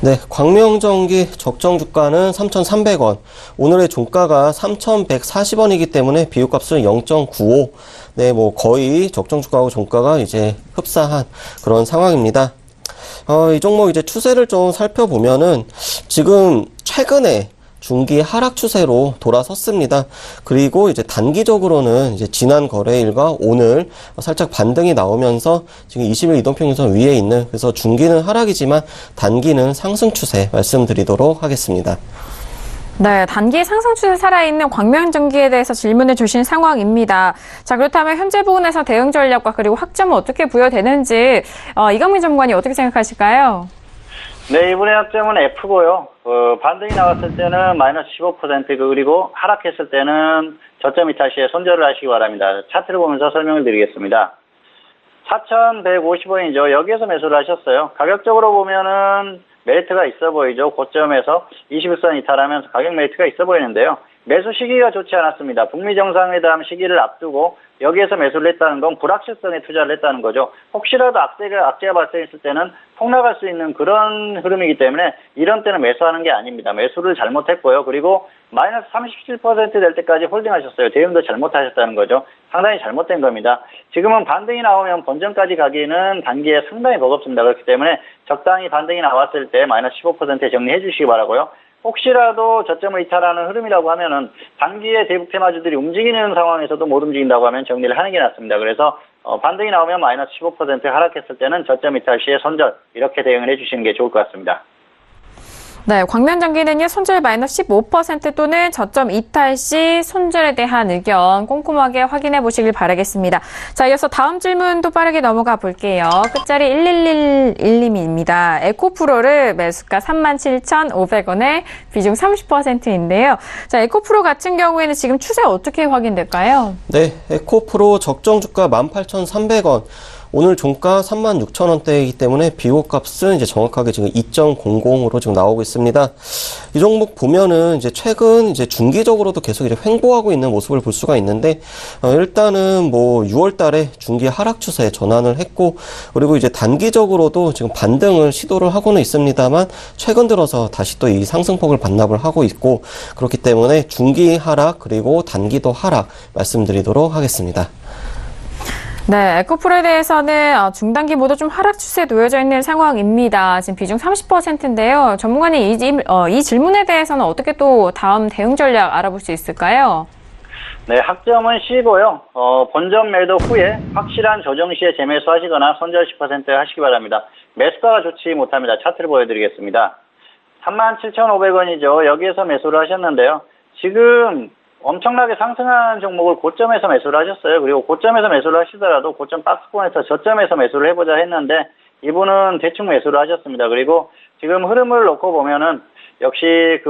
네, 광명전기 적정 주가는 3,300원. 오늘의 종가가 3,140원이기 때문에 비교값은 0.95. 네, 거의 적정 주가하고 종가가 이제 흡사한 그런 상황입니다. 이 종목 이제 추세를 좀 살펴보면은 지금 최근에 중기 하락 추세로 돌아섰습니다. 그리고 이제 단기적으로는 이제 지난 거래일과 오늘 살짝 반등이 나오면서 지금 20일 이동평균선 위에 있는, 그래서 중기는 하락이지만 단기는 상승 추세 말씀드리도록 하겠습니다. 네, 단기 상승 추세 살아있는 광명전기에 대해서 질문을 주신 상황입니다. 자, 그렇다면 현재 부분에서 대응 전략과 그리고 학점은 어떻게 부여되는지 이강민 전문관이 어떻게 생각하실까요? 네, 이번에 학점은 F고요. 반등이 나왔을 때는 마이너스 15%, 그리고 하락했을 때는 저점 이탈 시에 손절을 하시기 바랍니다. 차트를 보면서 설명을 드리겠습니다. 4,150원이죠. 여기에서 매수를 하셨어요. 가격적으로 보면은 메리트가 있어 보이죠. 고점에서 21선 이탈하면서 가격 메리트가 있어 보이는데요. 매수 시기가 좋지 않았습니다. 북미 정상회담 시기를 앞두고 여기에서 매수를 했다는 건 불확실성에 투자를 했다는 거죠. 혹시라도 악재가 발생했을 때는 폭락할 수 있는 그런 흐름이기 때문에 이런 때는 매수하는 게 아닙니다. 매수를 잘못했고요. 그리고 마이너스 37% 될 때까지 홀딩하셨어요. 대응도 잘못하셨다는 거죠. 상당히 잘못된 겁니다. 지금은 반등이 나오면 본전까지 가기는 단기에 상당히 버겁습니다. 그렇기 때문에 적당히 반등이 나왔을 때 마이너스 15%에 정리해 주시기 바라고요. 혹시라도 저점을 이탈하는 흐름이라고 하면은 단기에 대북 테마주들이 움직이는 상황에서도 못 움직인다고 하면 정리를 하는 게 낫습니다. 그래서 반등이 나오면 마이너스 15% 하락했을 때는 저점 이탈 시에 손절, 이렇게 대응을 해주시는 게 좋을 것 같습니다. 네, 광명전기는요, 손절 마이너스 15% 또는 저점 이탈 시 손절에 대한 의견 꼼꼼하게 확인해 보시길 바라겠습니다. 자, 이어서 다음 질문도 빠르게 넘어가 볼게요. 끝자리 1111님입니다. 에코프로를 매수가 37,500원에 비중 30%인데요. 자, 에코프로 같은 경우에는 지금 추세 어떻게 확인될까요? 네, 에코프로 적정 주가 18,300원. 오늘 종가 36,000원대이기 때문에 비교값은 이제 정확하게 지금 2.00으로 지금 나오고 있습니다. 이 종목 보면은 이제 최근 이제 중기적으로도 계속 이제 횡보하고 있는 모습을 볼 수가 있는데, 일단은 6월 달에 중기 하락 추세에 전환을 했고, 그리고 이제 단기적으로도 지금 반등을 시도를 하고는 있습니다만, 최근 들어서 다시 또 이 상승폭을 반납을 하고 있고, 그렇기 때문에 중기 하락 그리고 단기도 하락 말씀드리도록 하겠습니다. 네, 에코프로에 대해서는 중단기 모두 좀 하락 추세에 놓여져 있는 상황입니다. 지금 비중 30%인데요. 전문가님 이 질문에 대해서는 어떻게 또 다음 대응 전략 알아볼 수 있을까요? 네, 학점은 C고요. 본전 매도 후에 확실한 조정 시에 재매수하시거나 손절 10% 하시기 바랍니다. 매수가가 좋지 못합니다. 차트를 보여드리겠습니다. 37,500원이죠. 여기에서 매수를 하셨는데요. 지금 엄청나게 상승한 종목을 고점에서 매수를 하셨어요. 그리고 고점에서 매수를 하시더라도 고점 박스권에서 저점에서 매수를 해보자 했는데 이분은 대충 매수를 하셨습니다. 그리고 지금 흐름을 놓고 보면은 역시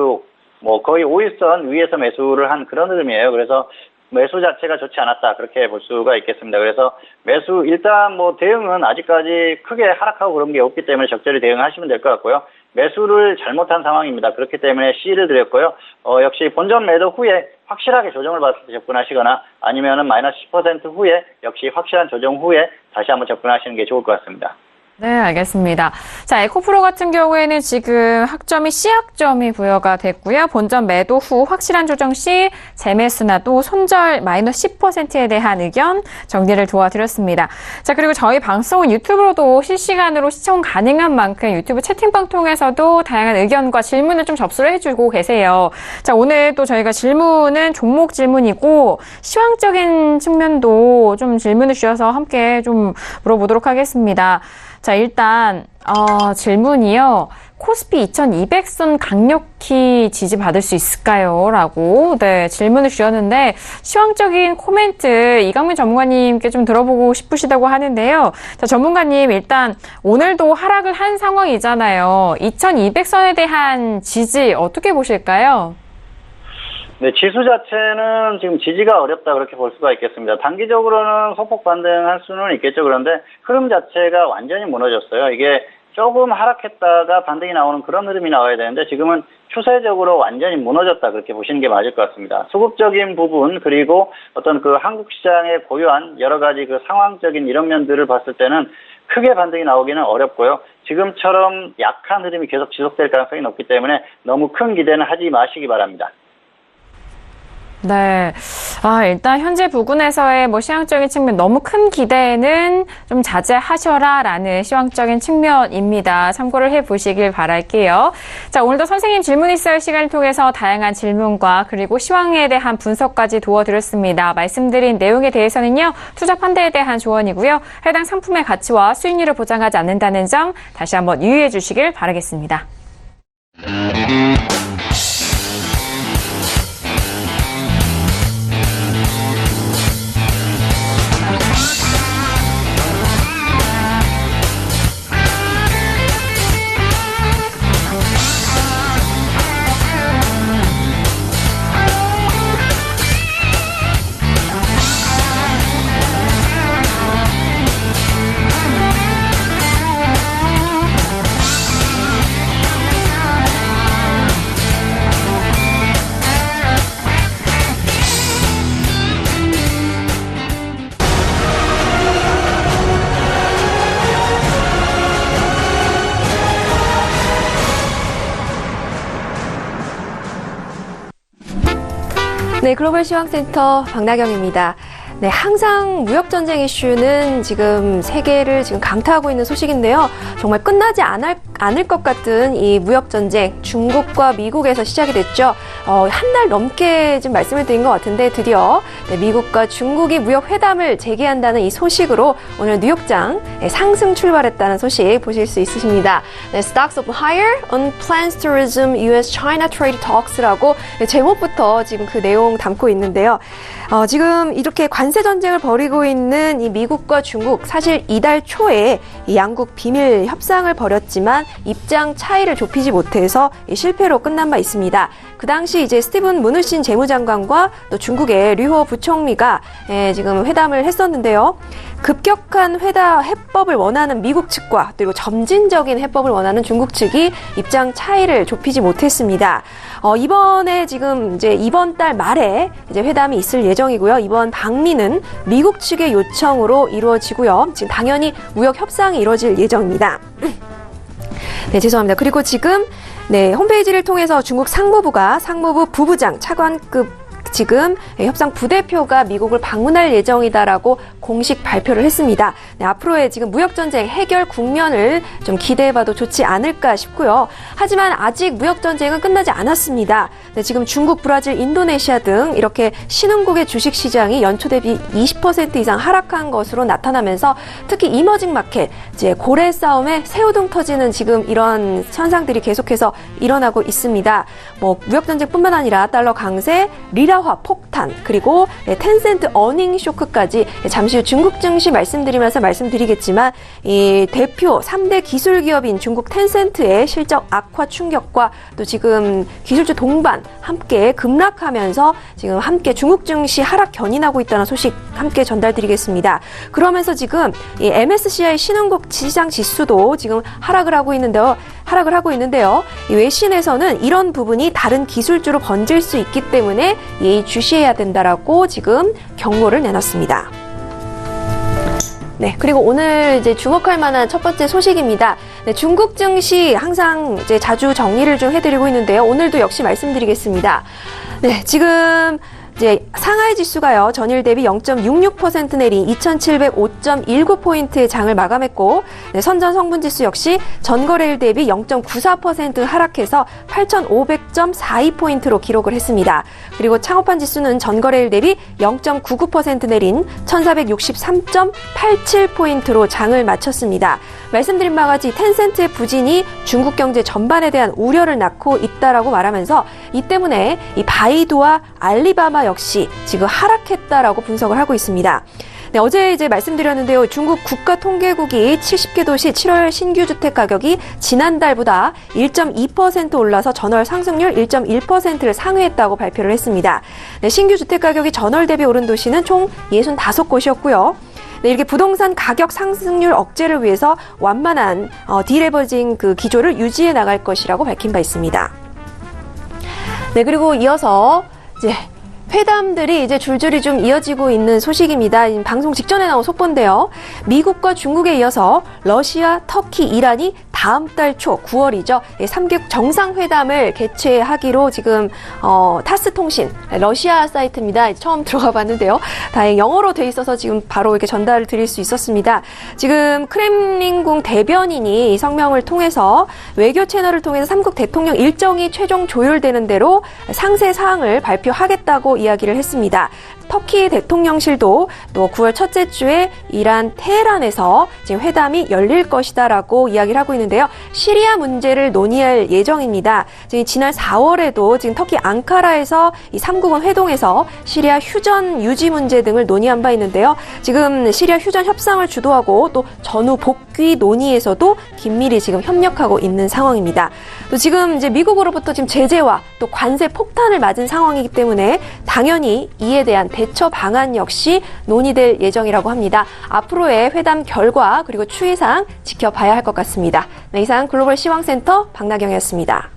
거의 5일선 위에서 매수를 한 그런 흐름이에요. 그래서 매수 자체가 좋지 않았다. 그렇게 볼 수가 있겠습니다. 그래서 매수, 일단 대응은 아직까지 크게 하락하고 그런 게 없기 때문에 적절히 대응하시면 될 것 같고요. 매수를 잘못한 상황입니다. 그렇기 때문에 C를 드렸고요. 역시 본전 매도 후에 확실하게 조정을 받을 때 접근하시거나 아니면은 마이너스 10% 후에 역시 확실한 조정 후에 다시 한번 접근하시는 게 좋을 것 같습니다. 네, 알겠습니다. 자, 에코프로 같은 경우에는 지금 학점이 C학점이 부여가 됐고요. 본전 매도 후 확실한 조정 시 재매수나 또 손절 마이너스 10%에 대한 의견 정리를 도와드렸습니다. 자, 그리고 저희 방송은 유튜브로도 실시간으로 시청 가능한 만큼 유튜브 채팅방 통해서도 다양한 의견과 질문을 좀 접수를 해주고 계세요. 자, 오늘 또 저희가 질문은 종목 질문이고 시황적인 측면도 좀 질문을 주셔서 함께 좀 물어보도록 하겠습니다. 자, 일단 질문이요. 코스피 2200선 강력히 지지받을 수 있을까요? 라고 질문을 주셨는데 시황적인 코멘트 이강민 전문가님께 좀 들어보고 싶으시다고 하는데요. 자, 전문가님 일단 오늘도 하락을 한 상황이잖아요. 2200선에 대한 지지 어떻게 보실까요? 네, 지수 자체는 지금 지지가 어렵다 그렇게 볼 수가 있겠습니다. 단기적으로는 소폭 반등할 수는 있겠죠. 그런데 흐름 자체가 완전히 무너졌어요. 이게 조금 하락했다가 반등이 나오는 그런 흐름이 나와야 되는데 지금은 추세적으로 완전히 무너졌다 그렇게 보시는 게 맞을 것 같습니다. 수급적인 부분 그리고 어떤 한국 시장에 고유한 여러 가지 상황적인 이런 면들을 봤을 때는 크게 반등이 나오기는 어렵고요. 지금처럼 약한 흐름이 계속 지속될 가능성이 높기 때문에 너무 큰 기대는 하지 마시기 바랍니다. 네. 일단 현재 부근에서의 시황적인 측면 너무 큰 기대는 좀 자제하셔라라는 시황적인 측면입니다. 참고를 해보시길 바랄게요. 자, 오늘도 선생님 질문 있어요 시간을 통해서 다양한 질문과 그리고 시황에 대한 분석까지 도와드렸습니다. 말씀드린 내용에 대해서는요, 투자 판단에 대한 조언이고요. 해당 상품의 가치와 수익률을 보장하지 않는다는 점 다시 한번 유의해 주시길 바라겠습니다. 네, 글로벌 시황센터 박나경입니다. 네, 항상 무역전쟁 이슈는 지금 세계를 지금 강타하고 있는 소식인데요. 정말 끝나지 않을 것 같은 이 무역전쟁, 중국과 미국에서 시작이 됐죠. 한 달 넘게 좀 말씀을 드린 것 같은데 드디어 미국과 중국이 무역회담을 재개한다는 이 소식으로 오늘 뉴욕장 상승 출발했다는 소식 보실 수 있으십니다. 네, Stocks open higher on plans to resume U.S.-China trade talks라고 제목부터 지금 그 내용 담고 있는데요. 지금 이렇게 관세 전쟁을 벌이고 있는 이 미국과 중국, 사실 이달 초에 이 양국 비밀 협상을 벌였지만 입장 차이를 좁히지 못해서 실패로 끝난 바 있습니다. 그 당시 이제 스티븐 무누신 재무장관과 또 중국의 류호 부총리가 지금 회담을 했었는데요. 급격한 해법을 원하는 미국 측과 그리고 점진적인 해법을 원하는 중국 측이 입장 차이를 좁히지 못했습니다. 이번에 지금 이제 이번 달 말에 이제 회담이 있을 예정이고요. 이번 방미는 미국 측의 요청으로 이루어지고요. 지금 당연히 무역 협상이 이루어질 예정입니다. 네, 죄송합니다. 그리고 지금 홈페이지를 통해서 중국 상무부 부부장 차관급 지금 협상 부대표가 미국을 방문할 예정이다라고 공식 발표를 했습니다. 네, 앞으로의 지금 무역전쟁 해결 국면을 좀 기대해봐도 좋지 않을까 싶고요. 하지만 아직 무역전쟁은 끝나지 않았습니다. 네, 지금 중국, 브라질, 인도네시아 등 이렇게 신흥국의 주식시장이 연초 대비 20% 이상 하락한 것으로 나타나면서 특히 이머징 마켓, 이제 고래 싸움에 새우등 터지는 지금 이런 현상들이 계속해서 일어나고 있습니다. 뭐 무역전쟁뿐만 아니라 달러 강세, 리라화 폭탄, 그리고 텐센트 어닝 쇼크까지 잠시 후 중국 증시 말씀드리겠지만 이 대표 3대 기술 기업인 중국 텐센트의 실적 악화 충격과 또 지금 기술주 동반 함께 급락하면서 지금 함께 중국 증시 하락 견인하고 있다는 소식 함께 전달드리겠습니다. 그러면서 지금 이 MSCI 신흥국 시장 지수도 지금 하락을 하고 있는데요. 이 외신에서는 이런 부분이 다른 기술주로 번질 수 있기 때문에 예의주시해야 된다라고 지금 경고를 내놨습니다. 네, 그리고 오늘 이제 주목할 만한 첫 번째 소식입니다. 네, 중국 증시 항상 이제 자주 정리를 좀 해드리고 있는데요. 오늘도 역시 말씀드리겠습니다. 네, 지금 이제 상하이 지수가요, 전일 대비 0.66% 내린 2705.19포인트의 장을 마감했고, 네, 선전 성분 지수 역시 전거래일 대비 0.94% 하락해서 8500.42포인트로 기록을 했습니다. 그리고 창업한 지수는 전거래일 대비 0.99% 내린 1463.87포인트로 장을 마쳤습니다. 말씀드린 바와 같이 텐센트의 부진이 중국 경제 전반에 대한 우려를 낳고 있다라고 말하면서 이 때문에 이 바이두와 알리바바 역시 지금 하락했다라고 분석을 하고 있습니다. 네, 어제 이제 말씀드렸는데요. 중국 국가통계국이 70개 도시 7월 신규 주택 가격이 지난달보다 1.2% 올라서 전월 상승률 1.1%를 상회했다고 발표를 했습니다. 네, 신규 주택 가격이 전월 대비 오른 도시는 총 65곳이었고요. 네, 이렇게 부동산 가격 상승률 억제를 위해서 완만한 디레버징 그 기조를 유지해 나갈 것이라고 밝힌 바 있습니다. 네, 그리고 이어서 이제 회담들이 이제 줄줄이 좀 이어지고 있는 소식입니다. 방송 직전에 나온 속보인데요. 미국과 중국에 이어서 러시아, 터키, 이란이 다음 달 초 9월이죠. 3개국 정상회담을 개최하기로 지금 타스 통신 러시아 사이트입니다. 처음 들어가 봤는데요. 다행히 영어로 돼 있어서 지금 바로 이렇게 전달을 드릴 수 있었습니다. 지금 크렘린궁 대변인이 이 성명을 통해서 외교 채널을 통해서 3국 대통령 일정이 최종 조율되는 대로 상세 사항을 발표하겠다고 이야기를 했습니다. 터키 대통령실도 또 9월 첫째 주에 이란 테헤란에서 지금 회담이 열릴 것이다라고 이야기를 하고 있는데요. 시리아 문제를 논의할 예정입니다. 지난 4월에도 지금 터키 앙카라에서 이 3국은 회동에서 시리아 휴전 유지 문제 등을 논의한 바 있는데요. 지금 시리아 휴전 협상을 주도하고 또 전후 복귀 논의에서도 긴밀히 지금 협력하고 있는 상황입니다. 또 지금 이제 미국으로부터 지금 제재와 또 관세 폭탄을 맞은 상황이기 때문에 당연히 이에 대한 대처 방안 역시 논의될 예정이라고 합니다. 앞으로의 회담 결과 그리고 추이사항 지켜봐야 할 것 같습니다. 네, 이상 글로벌 시황센터 박나경이었습니다.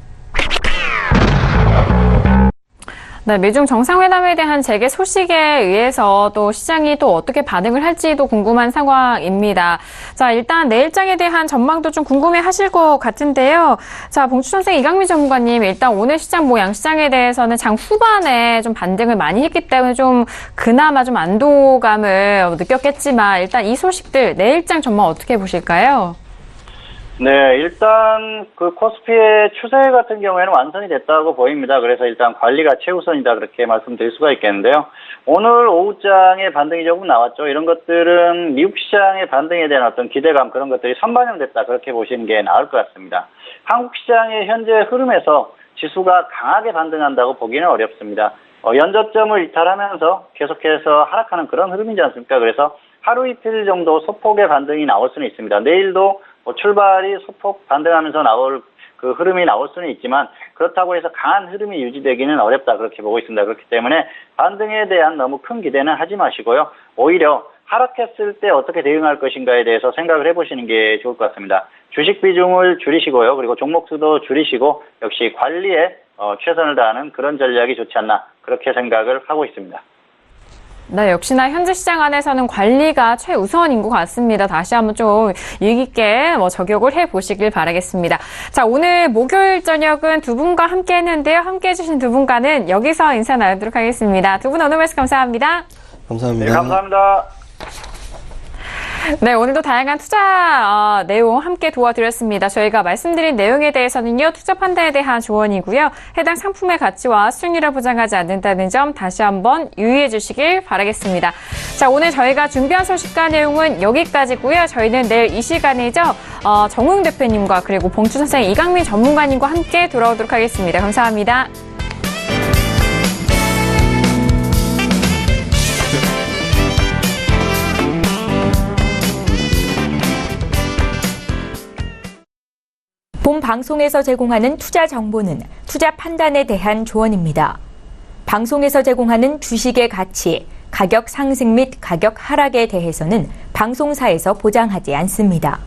네, 미중 정상회담에 대한 재개 소식에 의해서 또 시장이 또 어떻게 반응을 할지도 궁금한 상황입니다. 자, 일단 내일장에 대한 전망도 좀 궁금해 하실 것 같은데요. 자, 봉추선생 이강민 전문가님, 일단 오늘 시장 양시장에 대해서는 장 후반에 좀 반등을 많이 했기 때문에 좀 그나마 좀 안도감을 느꼈겠지만 일단 이 소식들 내일장 전망 어떻게 보실까요? 네, 일단 그 코스피의 추세 같은 경우에는 완성이 됐다고 보입니다. 그래서 일단 관리가 최우선이다 그렇게 말씀드릴 수가 있겠는데요. 오늘 오후장에 반등이 조금 나왔죠. 이런 것들은 미국 시장의 반등에 대한 어떤 기대감 그런 것들이 선반영됐다 그렇게 보시는 게 나을 것 같습니다. 한국 시장의 현재 흐름에서 지수가 강하게 반등한다고 보기는 어렵습니다. 연저점을 이탈하면서 계속해서 하락하는 그런 흐름이지 않습니까? 그래서 하루 이틀 정도 소폭의 반등이 나올 수는 있습니다. 내일도 출발이 소폭 반등하면서 나올 그 흐름이 나올 수는 있지만 그렇다고 해서 강한 흐름이 유지되기는 어렵다 그렇게 보고 있습니다. 그렇기 때문에 반등에 대한 너무 큰 기대는 하지 마시고요. 오히려 하락했을 때 어떻게 대응할 것인가에 대해서 생각을 해보시는 게 좋을 것 같습니다. 주식 비중을 줄이시고요. 그리고 종목 수도 줄이시고 역시 관리에 최선을 다하는 그런 전략이 좋지 않나 그렇게 생각을 하고 있습니다. 네, 역시나 현재 시장 안에서는 관리가 최우선인 것 같습니다. 다시 한번 좀 유익 있게 적용을 해보시길 바라겠습니다. 자, 오늘 목요일 저녁은 두 분과 함께 했는데요. 함께 해주신 두 분과는 여기서 인사 나누도록 하겠습니다. 두 분 오늘 말씀 감사합니다. 감사합니다. 네, 감사합니다. 네, 오늘도 다양한 투자 내용 함께 도와드렸습니다. 저희가 말씀드린 내용에 대해서는요, 투자 판단에 대한 조언이고요. 해당 상품의 가치와 수익률을 보장하지 않는다는 점 다시 한번 유의해 주시길 바라겠습니다. 자, 오늘 저희가 준비한 소식과 내용은 여기까지고요. 저희는 내일 이 시간에죠, 정웅 대표님과 그리고 봉투 선생 이강민 전문가님과 함께 돌아오도록 하겠습니다. 감사합니다. 본 방송에서 제공하는 투자 정보는 투자 판단에 대한 조언입니다. 방송에서 제공하는 주식의 가치, 가격 상승 및 가격 하락에 대해서는 방송사에서 보장하지 않습니다.